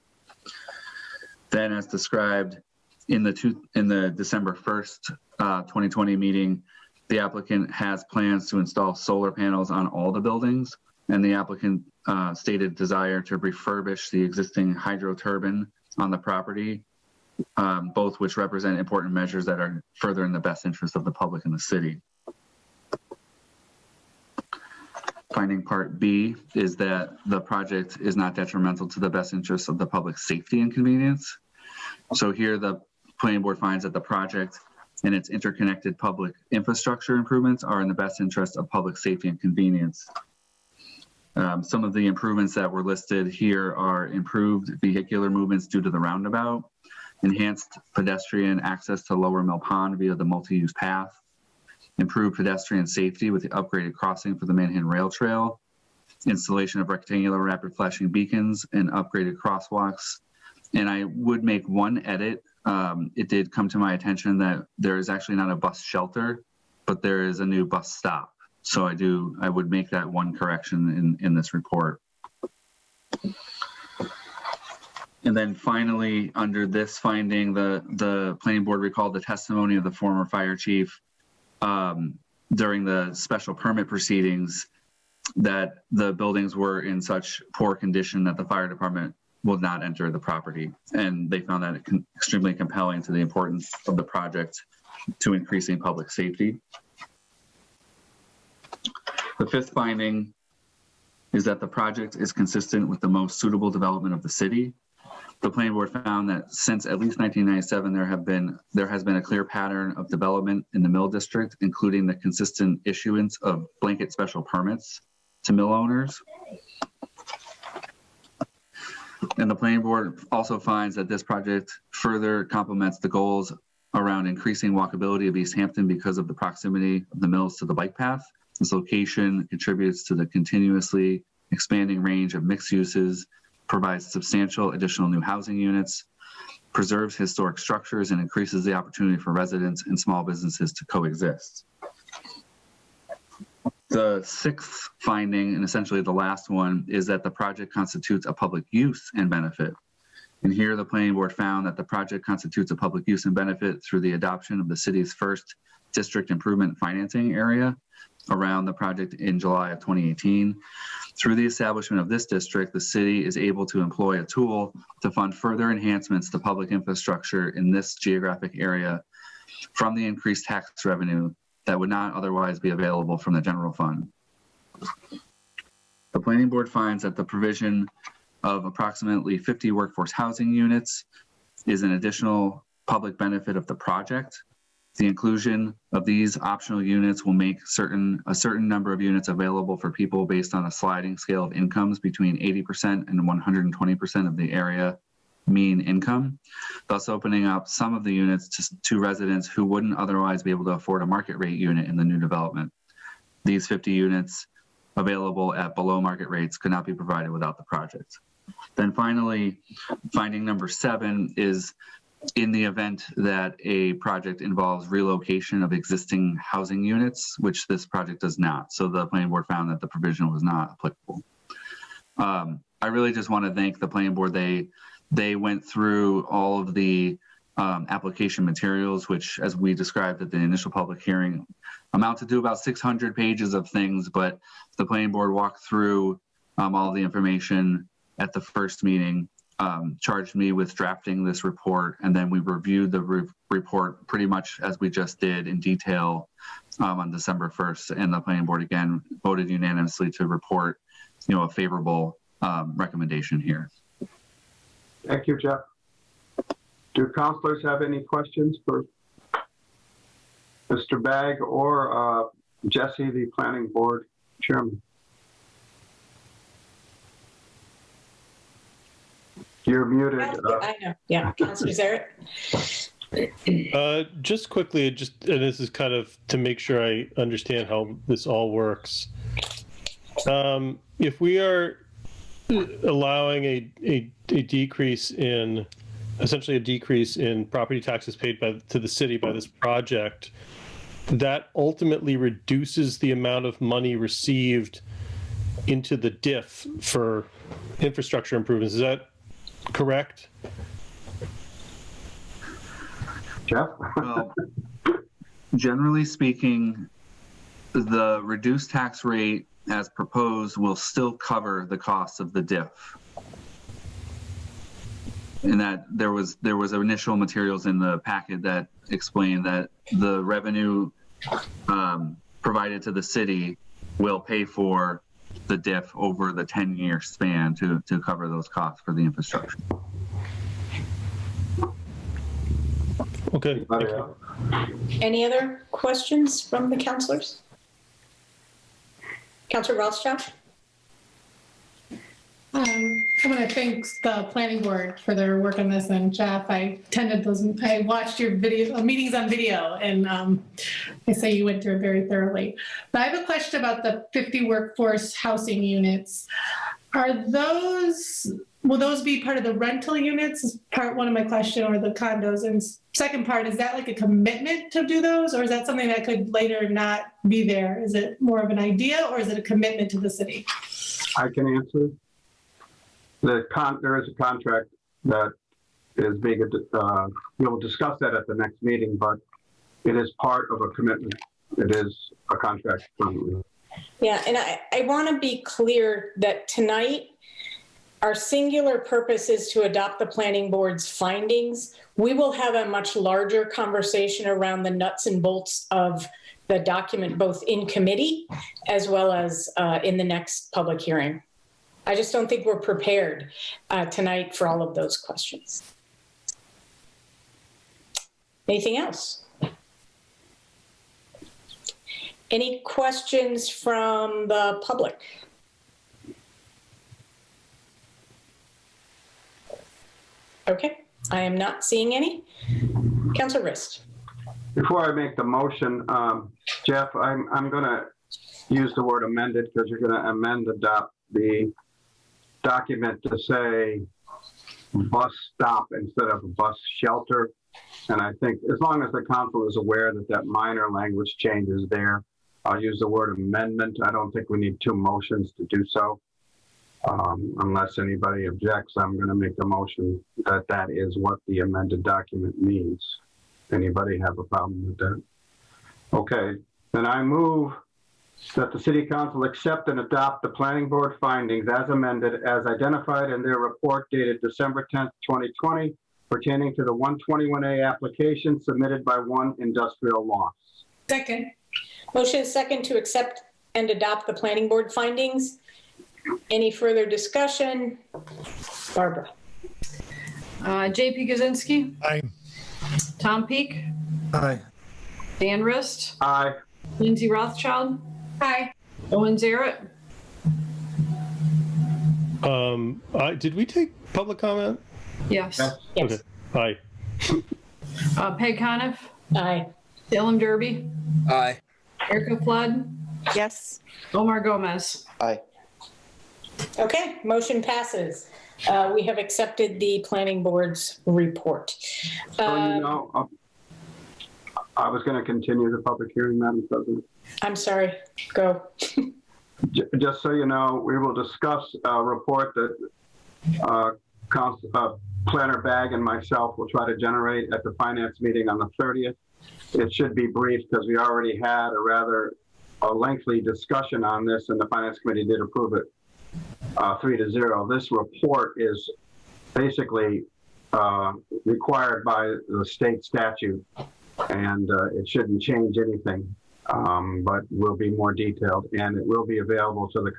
Then, as described in the December 1st, 2020 meeting, the applicant has plans to install solar panels on all the buildings, and the applicant stated desire to refurbish the existing hydro turbine on the property, both which represent important measures that are further in the best interest of the public and the city. Finding Part B is that the project is not detrimental to the best interests of the public safety and convenience. So here the planning board finds that the project and its interconnected public infrastructure improvements are in the best interest of public safety and convenience. Some of the improvements that were listed here are improved vehicular movements due to the roundabout, enhanced pedestrian access to Lower Mill Pond via the multi-use path, improved pedestrian safety with the upgraded crossing for the Manhan Rail Trail, installation of rectangular rapid flashing beacons, and upgraded crosswalks. And I would make one edit. It did come to my attention that there is actually not a bus shelter, but there is a new bus stop. So I would make that one correction in this report. And then finally, under this finding, the planning board recalled the testimony of the former fire chief during the special permit proceedings that the buildings were in such poor condition that the fire department will not enter the property. And they found that extremely compelling to the importance of the project to increasing public safety. The fifth finding is that the project is consistent with the most suitable development of the city. The planning board found that since at least 1997, there has been a clear pattern of development in the mill district, including the consistent issuance of blanket special permits to mill owners. And the planning board also finds that this project further complements the goals around increasing walkability of Easthampton because of the proximity of the mills to the bike path. This location contributes to the continuously expanding range of mixed uses, provides substantial additional new housing units, preserves historic structures, and increases the opportunity for residents and small businesses to coexist. The sixth finding, and essentially the last one, is that the project constitutes a public use and benefit. And here the planning board found that the project constitutes a public use and benefit through the adoption of the city's first district improvement financing area around the project in July of 2018. Through the establishment of this district, the city is able to employ a tool to fund further enhancements to public infrastructure in this geographic area from the increased tax revenue that would not otherwise be available from the general fund. The planning board finds that the provision of approximately 50 workforce housing units is an additional public benefit of the project. The inclusion of these optional units will make a certain number of units available for people based on a sliding scale of incomes between 80% and 120% of the area mean income, thus opening up some of the units to residents who wouldn't otherwise be able to afford a market rate unit in the new development. These 50 units available at below market rates could not be provided without the project. Then finally, finding number 7 is in the event that a project involves relocation of existing housing units, which this project does not. So the planning board found that the provision was not applicable. I really just want to thank the planning board. They went through all of the application materials, which, as we described at the initial public hearing, amounted to about 600 pages of things, but the planning board walked through all the information at the first meeting, charged me with drafting this report, and then we reviewed the report pretty much as we just did in detail on December 1st, and the planning board again voted unanimously to report, a favorable recommendation here. Thank you, Jeff. Do councilors have any questions for Mr. Bagg or Jesse, the planning board chairman? You're muted. I know. Yeah, Councilor Zarrett. Just quickly, and this is kind of to make sure I understand how this all works. If we are allowing a decrease in, essentially a decrease in property taxes paid to the city by this project, that ultimately reduces the amount of money received into the DIF for infrastructure improvements. Is that correct? Jeff? Well, generally speaking, the reduced tax rate as proposed will still cover the costs of the DIF. And that there was initial materials in the packet that explained that the revenue provided to the city will pay for the DIF over the 10-year span to cover those costs for the infrastructure. Okay. Thank you. Any other questions from the councilors? Councilor Rothschild? I want to thank the planning board for their work on this, and Jeff, I watched your meetings on video, and I say you went through it very thoroughly. But I have a question about the 50 workforce housing units. Will those be part of the rental units? Is part one of my question, or the condos? And second part, is that like a commitment to do those, or is that something that could later not be there? Is it more of an idea, or is it a commitment to the city? I can answer. There is a contract that is being, we'll discuss that at the next meeting, but it is part of a commitment. It is a contract. Yeah, and I want to be clear that tonight, our singular purpose is to adopt the planning board's findings. We will have a much larger conversation around the nuts and bolts of the document, both in committee as well as in the next public hearing. I just don't think we're prepared tonight for all of those questions. Anything else? Any questions from the public? Okay, I am not seeing any. Councilor Rist. Before I make the motion, Jeff, I'm going to use the word amended because you're going to adopt the document to say bus stop instead of bus shelter. And I think as long as the council is aware that that minor language change is there, I'll use the word amendment. I don't think we need 2 motions to do so. Unless anybody objects, I'm going to make the motion that that is what the amended document means. Anybody have a problem with that? Okay, then I move that the City Council accept and adopt the Planning Board findings as amended as identified in their report dated December 10th, 2020, pertaining to the 121A application submitted by One Industrial Law. Second. Motion is second to accept and adopt the Planning Board findings. Any further discussion? Barbara. JP Kaczynski. Aye. Tom Peak. Aye. Dan Rist, Aye. Lindsay Rothschild, Aye. Owen Zaret, Did we take public comment? yes. Yes. Okay. Aye. Peg Coniff, Aye. Salem Derby, Aye. Erica Flood, Yes. Omar Gomez. Aye. Okay, motion passes. We have accepted the planning board's report. So, I was going to continue the public hearing, Madam President. I'm sorry, go. Just so you know, we will discuss a report that Planner Bag and myself will try to generate at the finance meeting on the 30th. It should be brief because we already had a lengthy discussion on this, and the finance committee did approve it 3-0. This report is basically required by the state statute, and it shouldn't change anything, but will be more detailed, and it will be available to the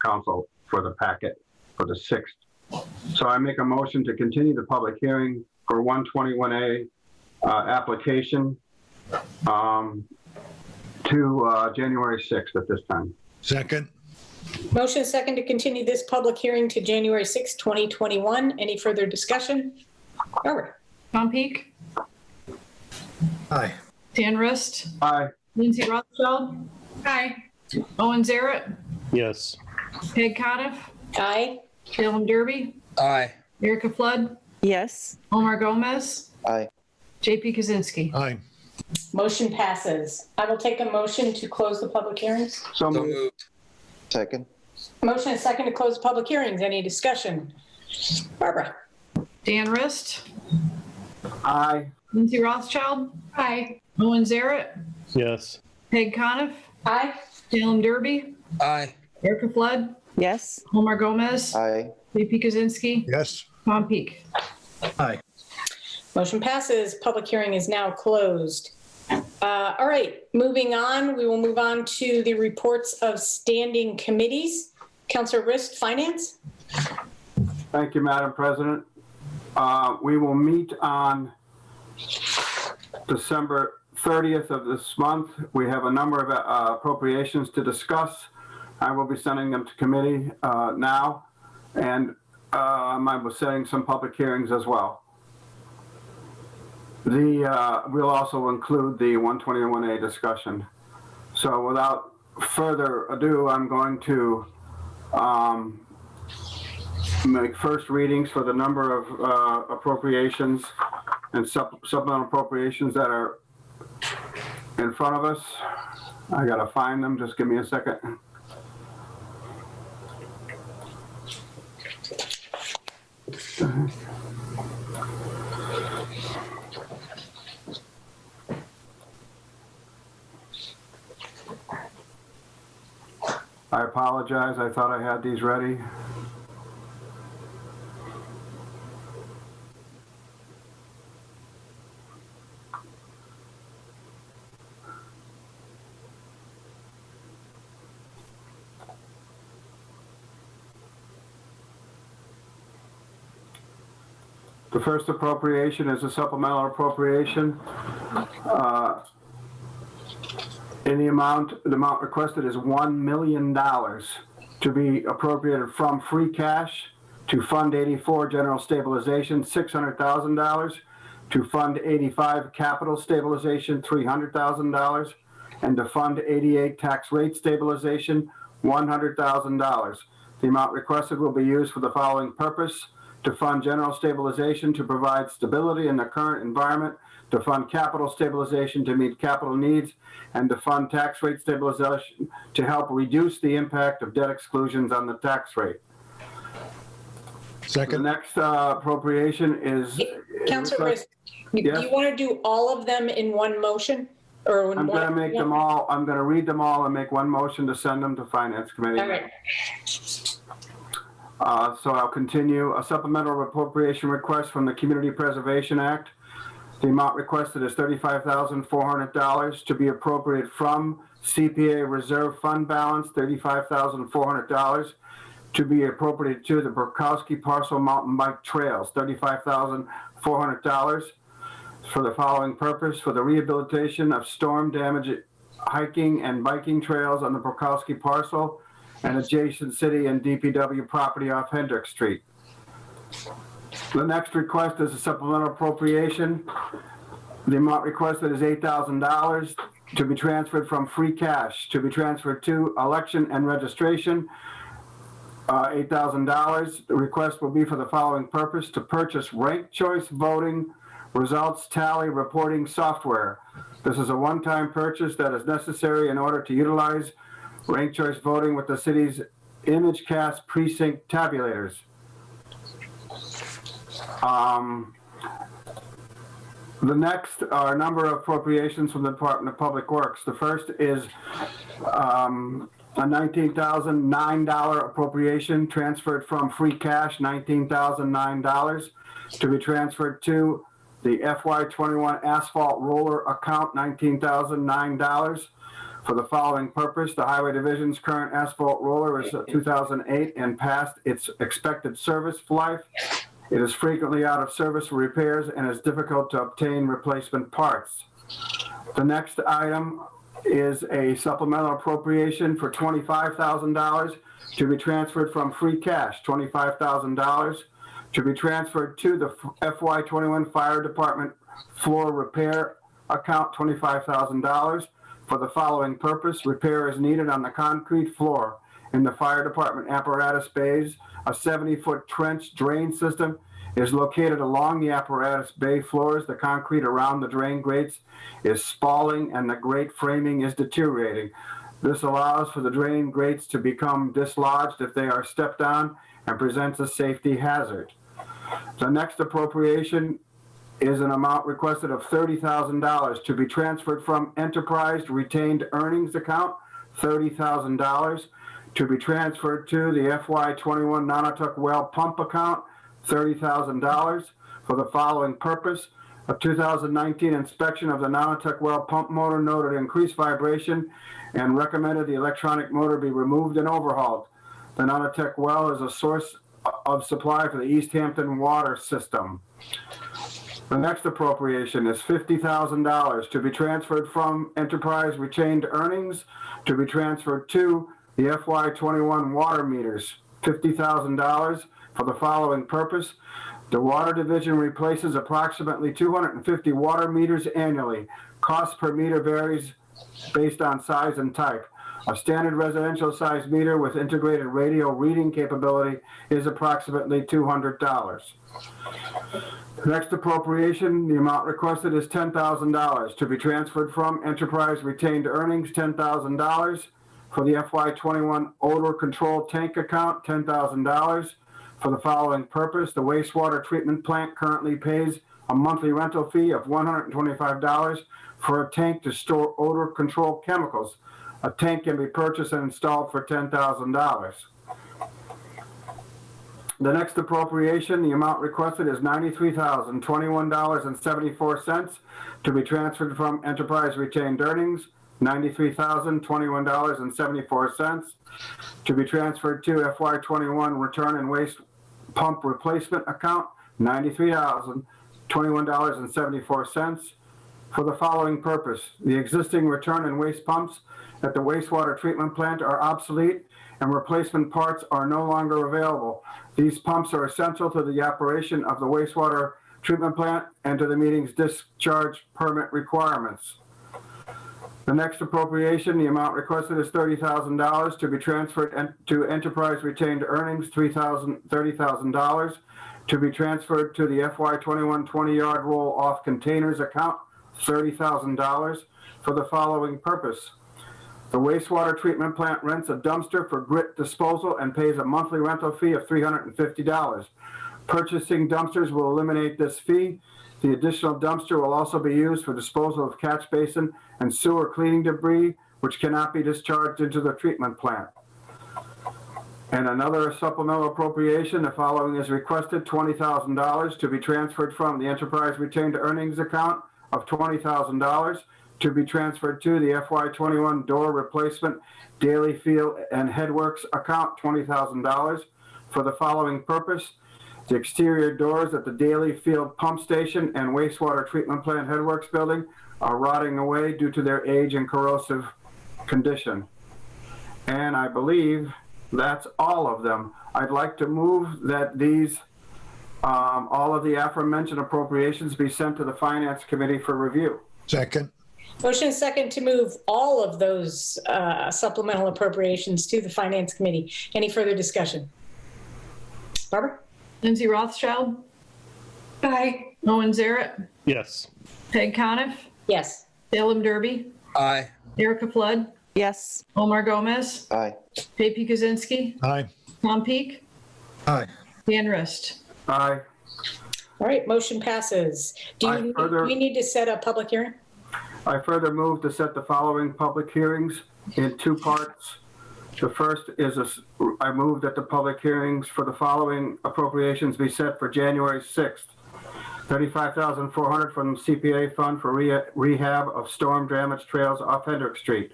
council for the packet for the 6th. So I make a motion to continue the public hearing for 121A application to January 6th at this time. Second. Motion second to continue this public hearing to January 6, 2021. Any further discussion? Barbara. Tom Peak, Aye. Dan Rist, Aye. Lindsay Rothschild, Aye. Owen Zaret, Yes. Peg Coniff, Aye. Salem Derby, Aye. Erica Flood, Yes. Omar Gomez, Aye. JP Kaczynski. Aye. Motion passes. I will take a motion to close the public hearings. So So moved. moved. Second. Motion and second to close the public hearings. Any discussion? Barbara. Dan Rist, Aye. Lindsay Rothschild, Aye. Owen Zaret, Yes. Peg Coniff, Aye. Salem Derby, Aye. Erica Flood, Yes. Omar Gomez, Aye. JP Kaczynski, Yes. Tom Peak. Aye. Motion passes. Public hearing is now closed. All right, moving on. We will move on to the reports of standing committees. Councilor Rist, Finance. Thank you, Madam President. We will meet on December 30th of this month. We have a number of appropriations to discuss. I will be sending them to committee now, and I was setting some public hearings as well. We'll also include the 121A discussion. So without further ado, I'm going to make first readings for the number of appropriations and supplemental appropriations that are in front of us. I gotta find them, just give me a second. I apologize, I thought I had these ready. The first appropriation is a supplemental appropriation. In the amount requested is $1 million to be appropriated from free cash to Fund 84 General Stabilization, $600,000, to Fund 85 Capital Stabilization, $300,000, and to Fund 88 Tax Rate Stabilization, $100,000. The amount requested will be used for the following purpose: to fund general stabilization to provide stability in the current environment, to fund capital stabilization to meet capital needs, and to fund tax rate stabilization to help reduce the impact of debt exclusions on the tax rate. Second. The next appropriation is... Councilor Rist, Yes? you want to do all of them in one motion? Or in I'm one? going to make them all, I'm going to read them all and make one motion to send them to Finance Committee. All right. So I'll continue. A supplemental appropriation request from the Community Preservation Act. The amount requested is $35,400 to be appropriated from CPA Reserve Fund Balance, $35,400 to be appropriated to the Burkowski Parcel Mountain Bike Trails, $35,400. for the following purpose: for the rehabilitation of storm damaged hiking and biking trails on the Prokowski parcel and adjacent city and DPW property off Hendrick Street. The next request is a supplemental appropriation. The amount requested is $8,000 to be transferred from free cash to be transferred to election and registration. $8,000. The request will be for the following purpose: to purchase ranked choice voting results tally reporting software. This is a one-time purchase that is necessary in order to utilize ranked choice voting with the city's ImageCast precinct tabulators. The next are a number of appropriations from the Department of Public Works. The first is a $19,009 appropriation transferred from free cash, $19,009, to be transferred to the FY21 asphalt roller account, $19,009, for the following purpose. The Highway Division's current asphalt roller is 2008 and past its expected service life. It is frequently out of service for repairs and is difficult to obtain replacement parts. The next item is a supplemental appropriation for $25,000 to be transferred from free cash, $25,000 to be transferred to the FY21 Fire Department floor repair account, $25,000 for the following purpose. Repair is needed on the concrete floor in the fire department apparatus bays. A 70-foot trench drain system is located along the apparatus bay floors. The concrete around the drain grates is spalling and the grate framing is deteriorating. This allows for the drain grates to become dislodged if they are stepped on and presents a safety hazard. The next appropriation is an amount requested of $30,000 to be transferred from enterprise retained earnings account, $30,000 to be transferred to the FY21 Nonotuck well pump account, $30,000 for the following purpose. A 2019 inspection of the Nonotuck well pump motor noted increased vibration and recommended the electronic motor be removed and overhauled. The Nonotuck well is a source of supply for the Easthampton water system. The next appropriation is $50,000 to be transferred from enterprise retained earnings to be transferred to the FY21 water meters, $50,000 for the following purpose. The Water Division replaces approximately 250 water meters annually. Cost per meter varies based on size and type. A standard residential size meter with integrated radio reading capability is approximately $200. The next appropriation, the amount requested is $10,000 to be transferred from enterprise retained earnings, $10,000 for the FY21 odor control tank account, $10,000 for the following purpose. The wastewater treatment plant currently pays a monthly rental fee of $125 for a tank to store odor control chemicals. A tank can be purchased and installed for $10,000. The next appropriation, the amount requested is $93,021.74 to be transferred from enterprise retained earnings, $93,021.74 to be transferred to FY21 return and waste pump replacement account, $93,021.74 for the following purpose. The existing return and waste pumps at the wastewater treatment plant are obsolete and replacement parts are no longer available. These pumps are essential to the operation of the wastewater treatment plant and to the meeting's discharge permit requirements. The next appropriation, the amount requested is $30,000 to be transferred to enterprise retained earnings, $30,000 to be transferred to the FY21 20-yard roll-off containers account, $30,000 for the following purpose. The wastewater treatment plant rents a dumpster for grit disposal and pays a monthly rental fee of $350. Purchasing dumpsters will eliminate this fee. The additional dumpster will also be used for disposal of catch basin and sewer cleaning debris, which cannot be discharged into the treatment plant. And another supplemental appropriation, the following is requested, $20,000 to be transferred from the enterprise retained earnings account of $20,000 to be transferred to the FY21 door replacement daily field and headworks account, $20,000 for the following purpose. The exterior doors at the Daly Field Pump Station and Wastewater Treatment Plant Headworks Building are rotting away due to their age and corrosive condition. And I believe that's all of them. I'd like to move that these, all of the aforementioned appropriations be sent to the Finance Committee for review. Second. Motion is second to move all of those supplemental appropriations to the Finance Committee. Any further discussion? Barbara? Lindsay Rothschild, Aye. Owen Zaret, Yes. Peg Coniff, Yes. Salem Derby, Aye. Erica Flood, Yes. Omar Gomez, Aye. JP Kaczynski, Aye. Tom Peak, Aye. Dan Rist. Aye. All right, motion passes. Do we need to set a public hearing? I further move to set the following public hearings in two parts. The first is I move that the public hearings for the following appropriations be set for January 6th. $35,400 from the CPA fund for rehab of storm damaged trails off Hendrick Street.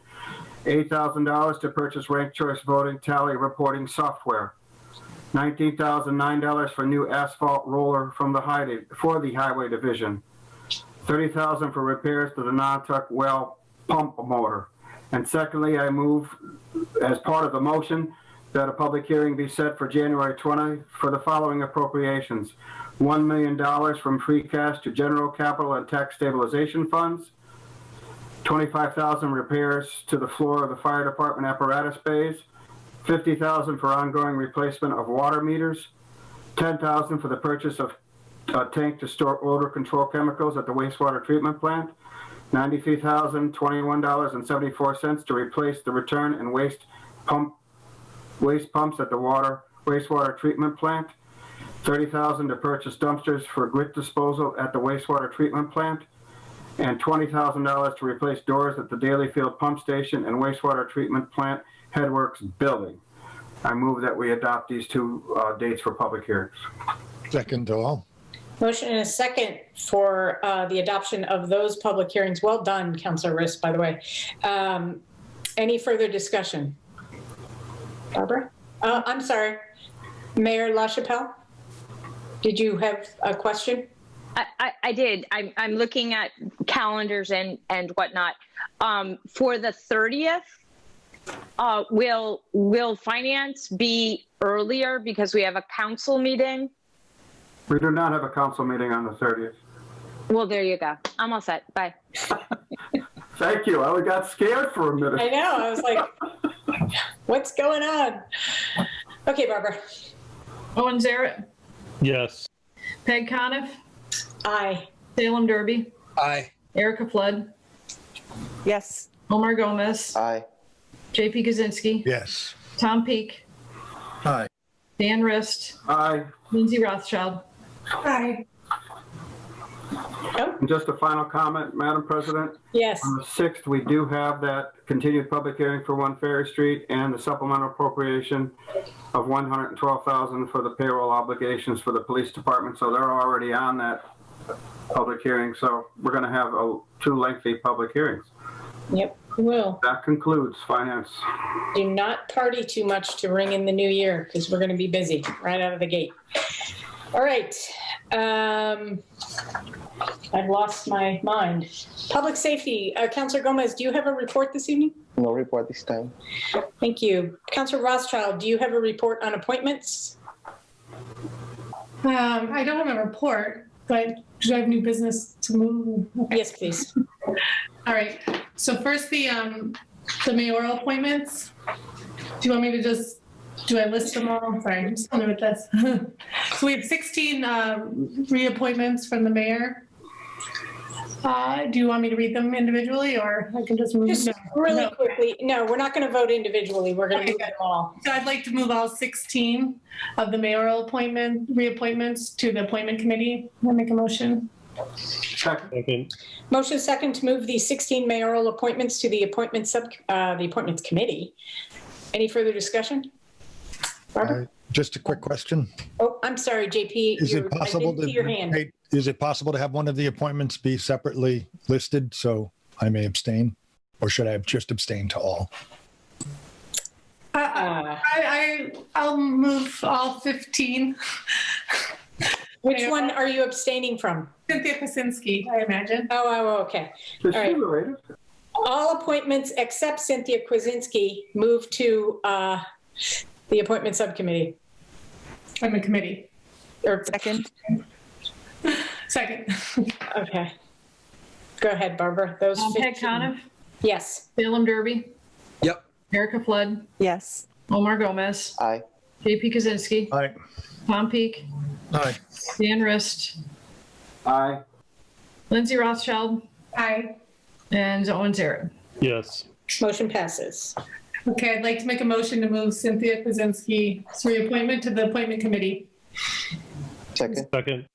$8,000 to purchase ranked choice voting tally reporting software. $19,009 for new asphalt roller from the highway division. $30,000 for repairs to the Nantucket well pump motor. And secondly, I move as part of the motion that a public hearing be set for January 20 for the following appropriations. $1 million from free cash to general capital and tax stabilization funds. $25,000 repairs to the floor of the fire department apparatus bays. $50,000 for ongoing replacement of water meters. $10,000 for the purchase of a tank to store odor control chemicals at the wastewater treatment plant. $93,021.74 to replace the return and waste pumps at the wastewater treatment plant. $30,000 to purchase dumpsters for grit disposal at the wastewater treatment plant, and $20,000 to replace doors at the Daly Field Pump Station and wastewater treatment plant headworks building. I move that we adopt these two dates for public hearings. Second to all. Motion and a second for the adoption of those public hearings. Well done, Councilor Rist, by the way. Any further discussion? Barbara? I'm sorry. Mayor LaChapelle? Did you have a question? I did. I'm looking at calendars and whatnot. For the 30th, will finance be earlier because we have a council meeting? We do not have a council meeting on the 30th. Well, there you go. I'm all set. Bye. Thank you. I got scared for a minute. I know. I was like, what's going on? Okay, Barbara. Owen Zaret, Yes. Peg Coniff, Aye. Salem Derby, Aye. Erica Flood, Yes. Omar Gomez, Aye. JP Kaczynski, Yes. Tom Peak, Aye. Dan Rist, Aye. Lindsay Rothschild. Aye. And just a final comment, Madam President. Yes. On the 6th, we do have that continued public hearing for 1 Ferry Street and the supplemental appropriation of $112,000 for the payroll obligations for the police department. So they're already on that public hearing. So we're going to have 2 lengthy public hearings. Yep, we will. That concludes finance. Do not party too much to ring in the new year because we're going to be busy right out of the gate. All right. I've lost my mind. Public safety. Councilor Gomez, do you have a report this evening? No report this time. Thank you. Councilor Rothschild, do you have a report on appointments? I don't have a report, but do I have new business to move? Okay. Yes, please. All right. So first, the mayoral appointments. Do you want me to do I list them all? Sorry, I'm just new with this. So we have 16 reappointments from the mayor. Do you want me to read them individually, or I can just move? Just really quickly. No, we're not going to vote individually. We're going to move them all. So I'd like to move all 16 of the mayoral reappointments to the appointment committee. I'll make a motion. Second. Motion second to move the 16 mayoral appointments to the appointments committee. Any further discussion? Barbara? Just a quick question. Oh, I'm sorry, JP. Is it possible I didn't see your hand. is it possible to have one of the appointments be separately listed so I may abstain, or should I have just abstained to all? I'll move all 15. Which one are you abstaining from? Cynthia Kwasinski, I imagine. Oh, okay. Is All she right. related? All appointments except Cynthia Kwasinski move to the appointment subcommittee. Appointment committee. Or, Second. Second. okay. Go ahead, Barbara. Those Peg 15. Coniff, Yes. Salem Derby, Yep. Erica Flood, Yes. Omar Gomez, Aye. JP Kaczynski, Aye. Tom Peak, Aye. Dan Rist, Aye. Lindsay Rothschild, Aye. and Owen Zaret. Yes. Motion passes. Okay, I'd like to make a motion to move Cynthia Kwasinski's reappointment to the appointment committee. Second. Second.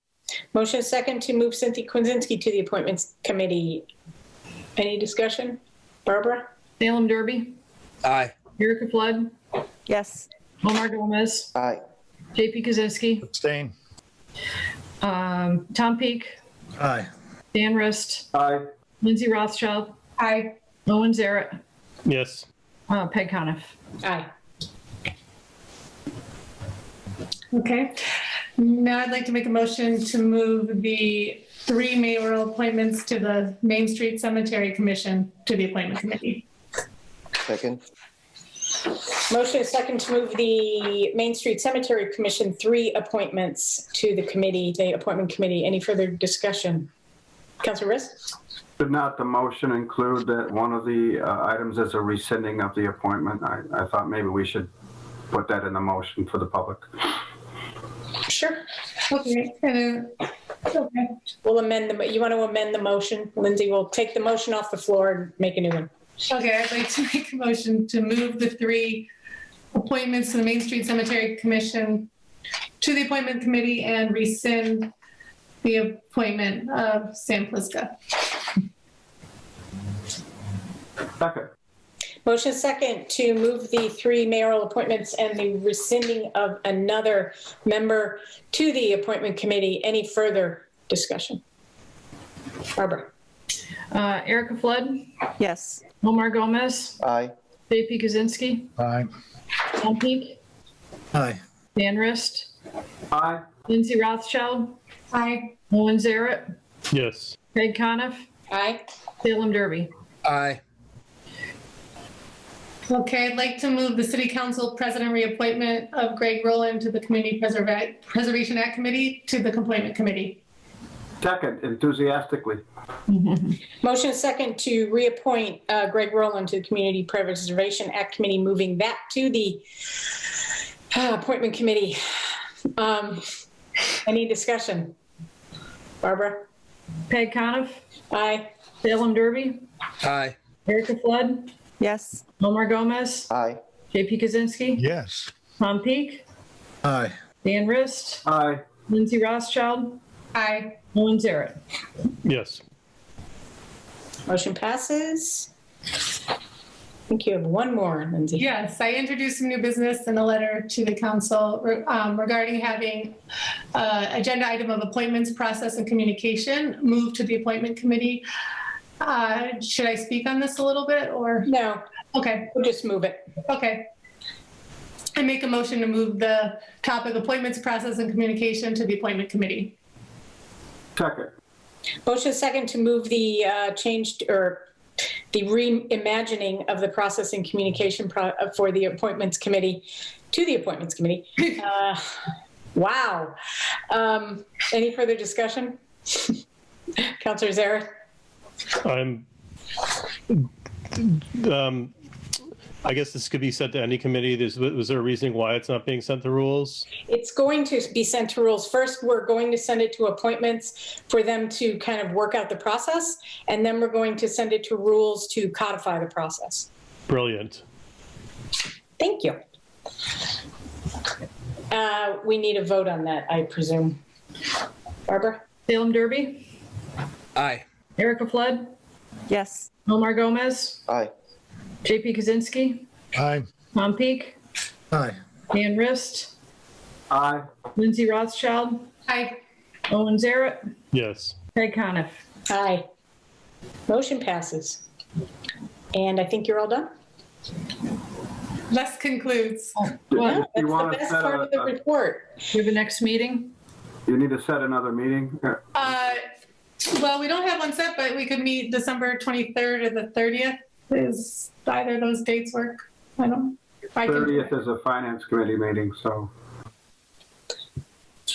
Motion is second to move Cynthia Kwasinski to the appointments committee. Any discussion? Barbara? Salem Derby, Aye. Erica Flood, Yes. Omar Gomez, Aye. JP Kaczynski, Abstain. Tom Peak, Aye. Dan Rist, Aye. Lindsay Rothschild, Aye. Owen Zaret, Yes. Peg Coniff. Aye. Okay. Now I'd like to make a motion to move the 3 mayoral appointments to the Main Street Cemetery Commission to the appointment committee. Second. Motion is second to move the Main Street Cemetery Commission 3 appointments to the committee, the appointment committee. Any further discussion? Councilor Riss? Did not the motion include that one of the items as a rescinding of the appointment? I thought maybe we should put that in the motion for the public. Sure. Okay. Okay. We'll amend the, you want to amend the motion? Lindsay will take the motion off the floor and make a new one. Okay, I'd like to make a motion to move the 3 appointments to the Main Street Cemetery Commission to the appointment committee and rescind the appointment of Sam Pliska. Second. Motion is second to move the 3 mayoral appointments and the rescinding of another member to the appointment committee. Any further discussion? Barbara? Erica Flood, Yes. Omar Gomez, Aye. JP Kaczynski, Aye. Tom Peak, Aye. Dan Rist, Aye. Lindsay Rothschild, Aye. Owen Zaret, Yes. Peg Coniff, Aye. Salem Derby. Aye. Okay, I'd like to move the City Council President reappointment of Greg Rowland to the Community Preservation Act Committee to the appointment committee. Second, enthusiastically. Motion is second to reappoint Greg Rowland to the Community Preservation Act Committee, moving that to the appointment committee. Any discussion? Barbara? Peg Coniff, Aye. Salem Derby, Aye. Erica Flood, Yes. Omar Gomez, Aye. JP Kaczynski, Yes. Tom Peak, Aye. Dan Rist, Aye. Lindsay Rothschild, Aye. Owen Zaret. Yes. Motion passes. I think you have one more, Lindsay. Yes, I introduced some new business in a letter to the council regarding having agenda item of appointments, process, and communication moved to the appointment committee. Should I speak on this a little bit or? No. Okay. We'll just move it. Okay. I make a motion to move the topic appointments, process, and communication to the appointment committee. Second. Motion is second to move the changed or the reimagining of the process and communication for the appointments committee to the appointments committee. Wow. Any further discussion? Councilor Zaret? I guess this could be sent to any committee. Was there a reasoning why it's not being sent to rules? It's going to be sent to rules. First, we're going to send it to appointments for them to kind of work out the process, and then we're going to send it to rules to codify the process. Brilliant. Thank you. We need a vote on that, I presume. Barbara? Salem Derby, Aye. Erica Flood, Yes. Omar Gomez, Aye. JP Kaczynski, Aye. Tom Peak, Aye. Dan Rist, Aye. Lindsay Rothschild, Aye. Owen Zaret, Yes. Peg Coniff. Aye. Motion passes. And I think you're all done? Thus concludes. Well, That's the best part of the report. we have a next meeting? You need to set another meeting? Well, we don't have one set, but we could meet December 23rd or the 30th. Is either of those dates work? I don't. 30th is a finance committee meeting, so.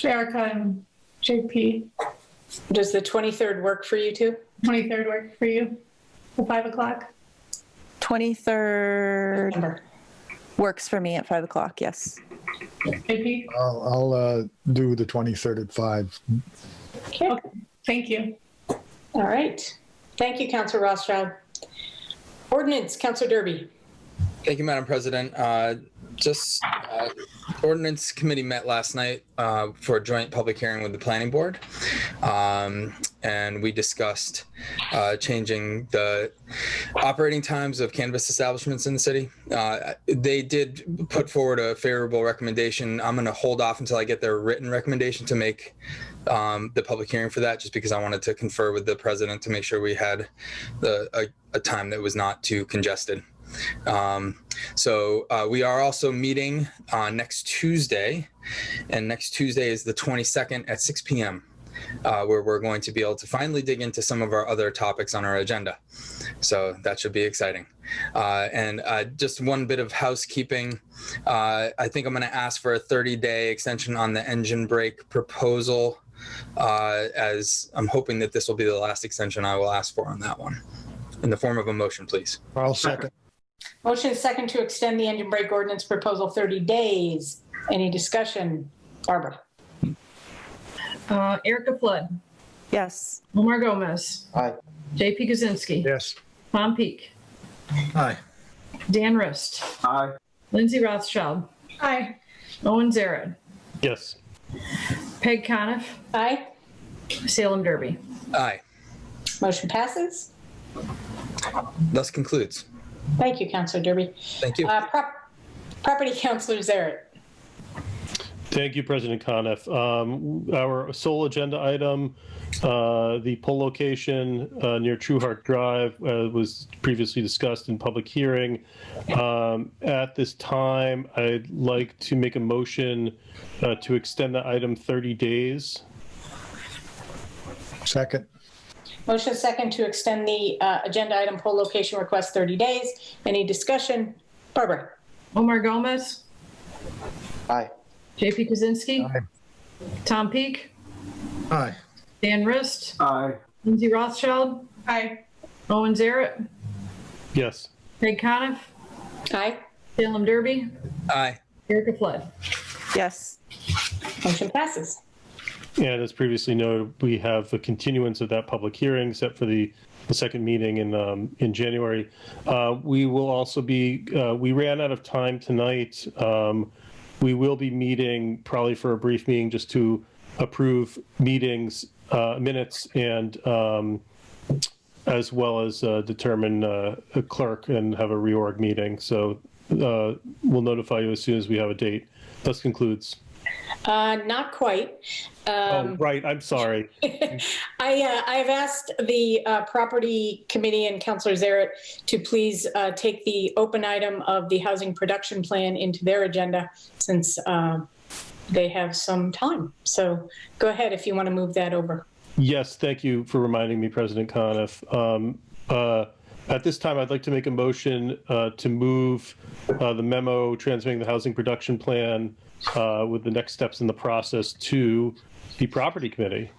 Erica and JP. Does the 23rd work for you too? 23rd work for you? At 5 o'clock? 23rd works for me at 5 o'clock, yes. JP? I'll do the 23rd at 5. Okay. Thank you. All right. Thank you, Councilor Rothschild. Ordinance, Councilor Derby. Thank you, Madam President. Ordinance Committee met last night for a joint public hearing with the Planning Board. And we discussed changing the operating times of cannabis establishments in the city. They did put forward a favorable recommendation. I'm going to hold off until I get their written recommendation to make the public hearing for that, just because I wanted to confer with the president to make sure we had a time that was not too congested. So we are also meeting next Tuesday, and next Tuesday is the 22nd at 6 p.m. Where we're going to be able to finally dig into some of our other topics on our agenda. So that should be exciting. And just one bit of housekeeping. I think I'm going to ask for a 30-day extension on the engine brake proposal, as I'm hoping that this will be the last extension I will ask for on that one. In the form of a motion, please. I'll second. Motion is second to extend the engine brake ordinance proposal 30 days. Any discussion? Barbara. Erica Flood, Yes. Omar Gomez, Aye. JP Kaczynski, Yes. Tom Peak, Aye. Dan Rist, Aye. Lindsay Rothschild, Hi. Owen Zaret, Yes. Peg Coniff, Aye. Salem Derby. Aye. Motion passes. Thus concludes. Thank you, Councilor Derby. Thank you. Property Councilor Zaret. Thank you, President Coniff. Our sole agenda item, the poll location near Trueheart Drive, was previously discussed in public hearing. At this time, I'd like to make a motion to extend the item 30 days. Second. Motion second to extend the agenda item poll location request 30 days. Any discussion? Barbara. Omar Gomez, Aye. JP Kaczynski, Aye. Tom Peak, Aye. Dan Rist, Aye. Lindsay Rothschild, Hi. Owen Zaret, Yes. Peg Coniff, Aye. Salem Derby, Aye. Erica Flood. Yes. Motion passes. And as previously noted, we have a continuance of that public hearing set for the second meeting in January. We will also be, we ran out of time tonight. We will be meeting probably for a brief meeting just to approve meetings, minutes, and as well as determine a clerk and have a reorg meeting. So we'll notify you as soon as we have a date. Thus concludes. Not quite. Oh, right. I'm sorry. I have asked the Property Committee and Councilor Zaret to please take the open item of the Housing Production Plan into their agenda since they have some time. So go ahead if you want to move that over. Yes, thank you for reminding me, President Coniff. At this time, I'd like to make a motion to move the memo transmitting the Housing Production Plan with the next steps in the process to the Property Committee.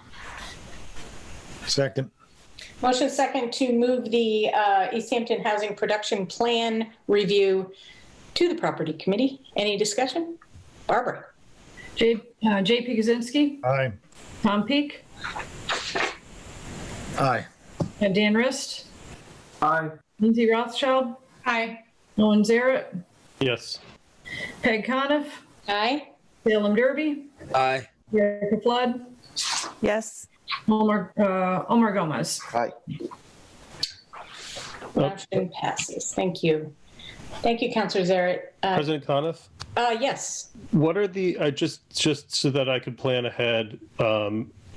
Second. Motion second to move the Easthampton Housing Production Plan review to the Property Committee. Any discussion? Barbara. JP Kaczynski, Aye. Tom Peak, Aye. Dan Rist, Aye. Lindsay Rothschild, Hi. Owen Zaret, Yes. Peg Coniff, Aye. Salem Derby, Aye. Erica Flood, Yes. Omar Gomez. Aye. Motion passes. Thank you. Thank you, Councilor Zaret. President Coniff? Yes. What are the, just so that I could plan ahead,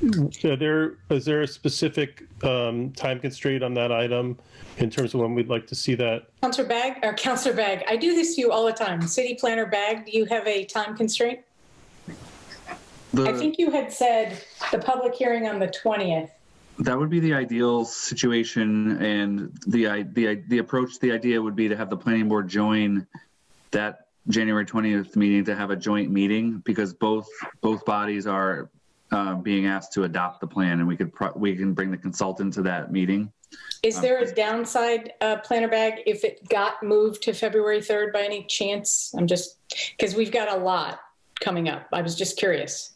is there a specific time constraint on that item in terms of when we'd like to see that? Councilor Bagg, I do this to you all the time. City Planner Bagg, do you have a time constraint? I think you had said the public hearing on the 20th. That would be the ideal situation, and the approach, the idea would be to have the planning board join that January 20th meeting to have a joint meeting, because both bodies are being asked to adopt the plan, and we can bring the consultant to that meeting. Is there a downside, planner bag, if it got moved to February 3rd by any chance? I'm just, because we've got a lot coming up. I was just curious.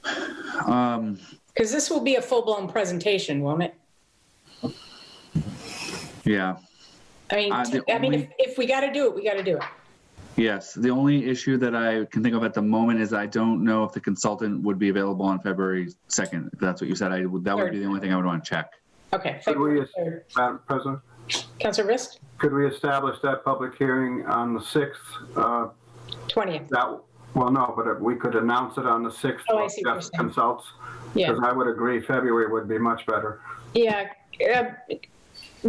Because this will be a full-blown presentation, won't it? Yeah. I mean, if we got to do it, we got to do it. Yes. The only issue that I can think of at the moment is I don't know if the consultant would be available on February 2nd. If that's what you said, that would be the only thing I would want to check. Okay. Madam President? Councilor Rist? Could we establish that public hearing on the 6th? 20th. Well, no, but we could announce it on the 6th. Oh, I see what you're saying. Consults. Yeah. Because I would agree February would be much better. Yeah.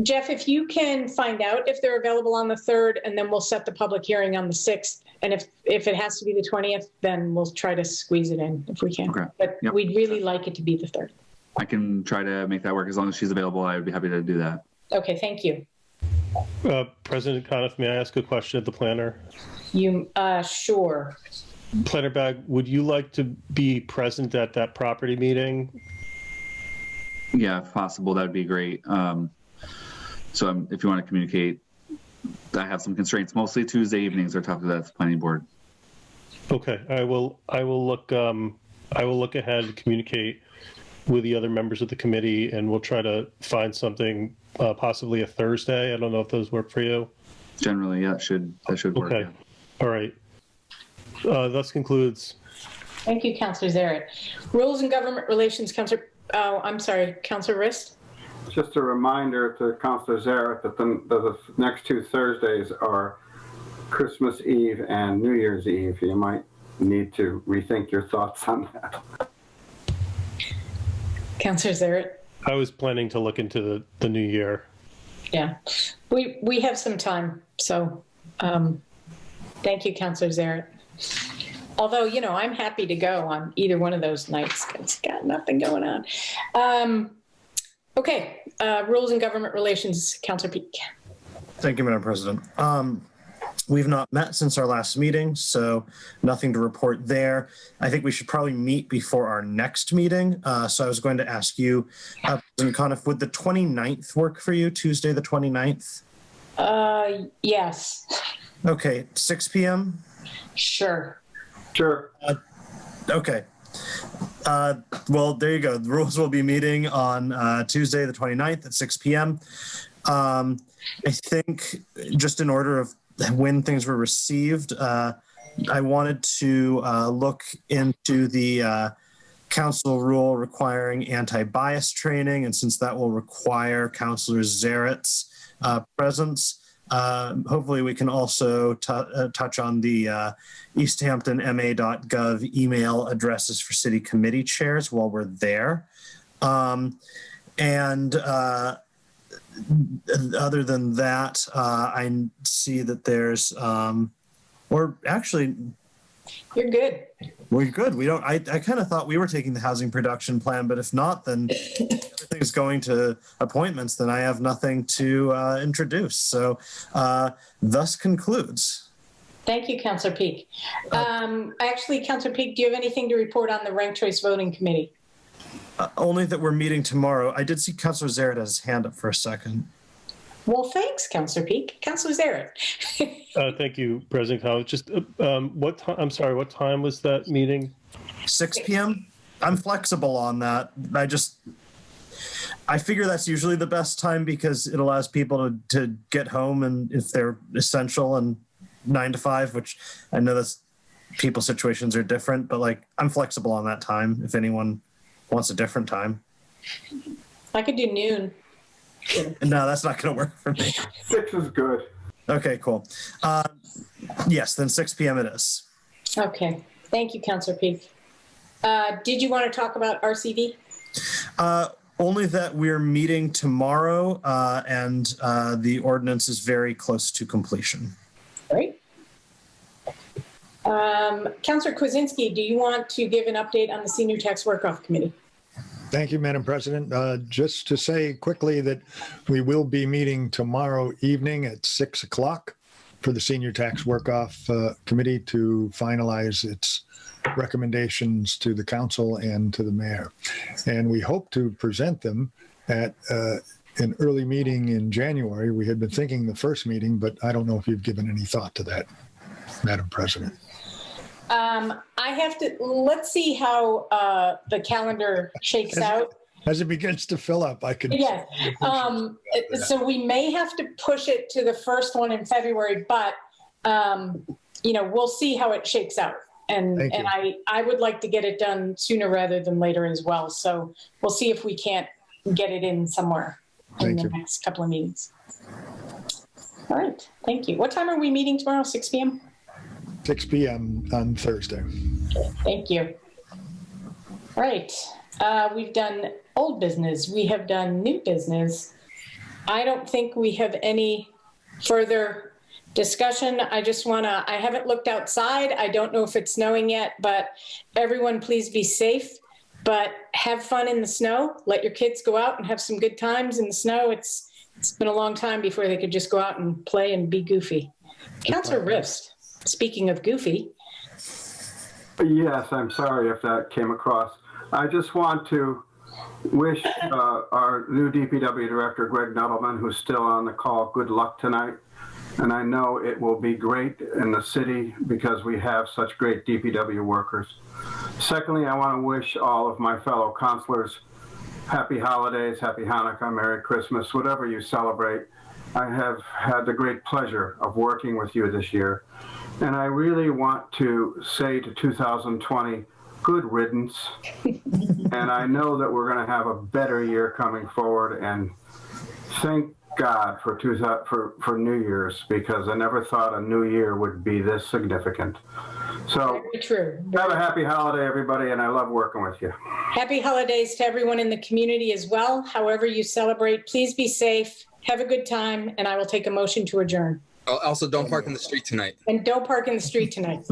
Jeff, if you can find out if they're available on the 3rd, and then we'll set the public hearing on the 6th. And if it has to be the 20th, then we'll try to squeeze it in if we can. Okay. But we'd really like it to be the 3rd. I can try to make that work as long as she's available. I would be happy to do that. Okay, thank you. President Coniff, may I ask a question of the planner? Sure. Planner Bag, would you like to be present at that property meeting? Yeah, if possible, that would be great. So if you want to communicate, I have some constraints. Mostly Tuesday evenings are tough, that's planning board. Okay, I will look ahead and communicate with the other members of the committee, and we'll try to find something, possibly a Thursday. I don't know if those work for you. Generally, yeah, that should work. Okay, yeah. All right. Thus concludes. Thank you, Councilor Zaret. Rules and Government Relations, Councilor Rist. Just a reminder to Councilor Zaret that the next 2 Thursdays are Christmas Eve and New Year's Eve. You might need to rethink your thoughts on that. Councilor Zaret. I was planning to look into the new year. Yeah, we have some time, so thank you, Councilor Zaret. Although, I'm happy to go on either one of those nights. It's got nothing going on. Okay, Rules and Government Relations, Councilor Peak. Thank you, Madam President. We've not met since our last meeting, so nothing to report there. I think we should probably meet before our next meeting. So I was going to ask you, President Coniff, would the 29th work for you, Tuesday the 29th? Yes. Okay, 6 p.m.? Sure. Okay. Well, there you go. The rules will be meeting on Tuesday the 29th at 6 p.m. I think just in order of when things were received, I wanted to look into the council rule requiring anti-bias training, and since that will require Councilor Zaret's presence, hopefully we can also touch on the easthamptonma.gov email addresses for city committee chairs while we're there. Other than that, I see that there's, or actually, you're good. We're good. We don't. I kind of thought we were taking the housing production plan, but if not, then everything's going to appointments. Then I have nothing to introduce. So, thus concludes. Thank you, Councilor Peak. Actually, Councilor Peak, do you have anything to report on the ranked choice voting committee? Only that we're meeting tomorrow. I did see Councilor Zaret has his hand up for a second. Well, thanks, Councilor Peak. Councilor Zaret. Thank you, President Collins. Just what time? I'm sorry. What time was that meeting? 6 p.m. I'm flexible on that. I figure that's usually the best time because it allows people to get home and if they're essential, and 9 to 5, which I know that's people's situations are different, but like I'm flexible on that time if anyone wants a different time. I could do noon. No, that's not going to work for me. 6 is good. Okay, cool. Yes, then 6 p.m. it is. Okay. Thank you, Councilor Peak. Did you want to talk about RCV? Only that we're meeting tomorrow and the ordinance is very close to completion. Great. Councillor Kwasinski, do you want to give an update on the Senior Tax Work-Off Committee? Thank you, Madam President. Just to say quickly that we will be meeting tomorrow evening at 6 o'clock for the Senior Tax Work-Off Committee to finalize its recommendations to the council and to the mayor. And we hope to present them at an early meeting in January. We had been thinking the first meeting, but I don't know if you've given any thought to that, Madam President. Let's see how the calendar shakes out. As it begins to fill up, I could. Yes. So we may have to push it to the first one in February, but, we'll see how it shakes out. And I would like to get it done sooner rather than later as well. So we'll see if we can't get it in somewhere in the next couple of meetings. All right. Thank you. What time are we meeting tomorrow? 6 p.m.? 6 p.m. on Thursday. Okay, thank you. All right. We've done old business. We have done new business. I don't think we have any further discussion. I haven't looked outside. I don't know if it's snowing yet, but everyone please be safe, but have fun in the snow. Let your kids go out and have some good times in the snow. It's been a long time before they could just go out and play and be goofy. Councillor Rist, speaking of goofy. Yes, I'm sorry if that came across. I just want to wish our new DPW director, Greg Nuttleman, who's still on the call, good luck tonight. And I know it will be great in the city because we have such great DPW workers. Secondly, I want to wish all of my fellow councilors happy holidays, happy Hanukkah, Merry Christmas, whatever you celebrate. I have had the great pleasure of working with you this year. And I really want to say to 2020, good riddance. And I know that we're going to have a better year coming forward. And thank God for New Year's, because I never thought a new year would be this significant. So very true. Have a happy holiday, everybody, and I love working with you. Happy holidays to everyone in the community as well. However you celebrate, please be safe, have a good time, and I will take a motion to adjourn. Also, don't park in the street tonight. And don't park in the street tonight.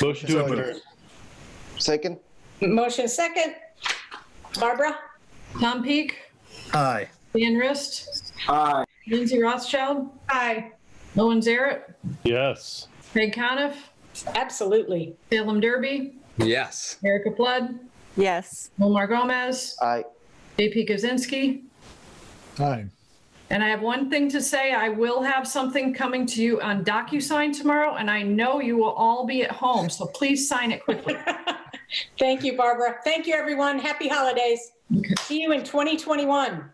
Motion to adjourn. Second? Motion second. Barbara? Tom Peak, Aye. Dan Rist, Aye. Lindsay Rothschild, Aye. Owen Zarrett, Yes. Craig Coniff, Absolutely. Salem Derby, Yes. Erica Flood, Yes. Omar Gomez, Aye. JP Kaczynski. Aye. And I have one thing to say. I will have something coming to you on DocuSign tomorrow, and I know you will all be at home, so please sign it quickly. Thank you, Barbara. Thank you, everyone. Happy holidays. Okay. See you in 2021.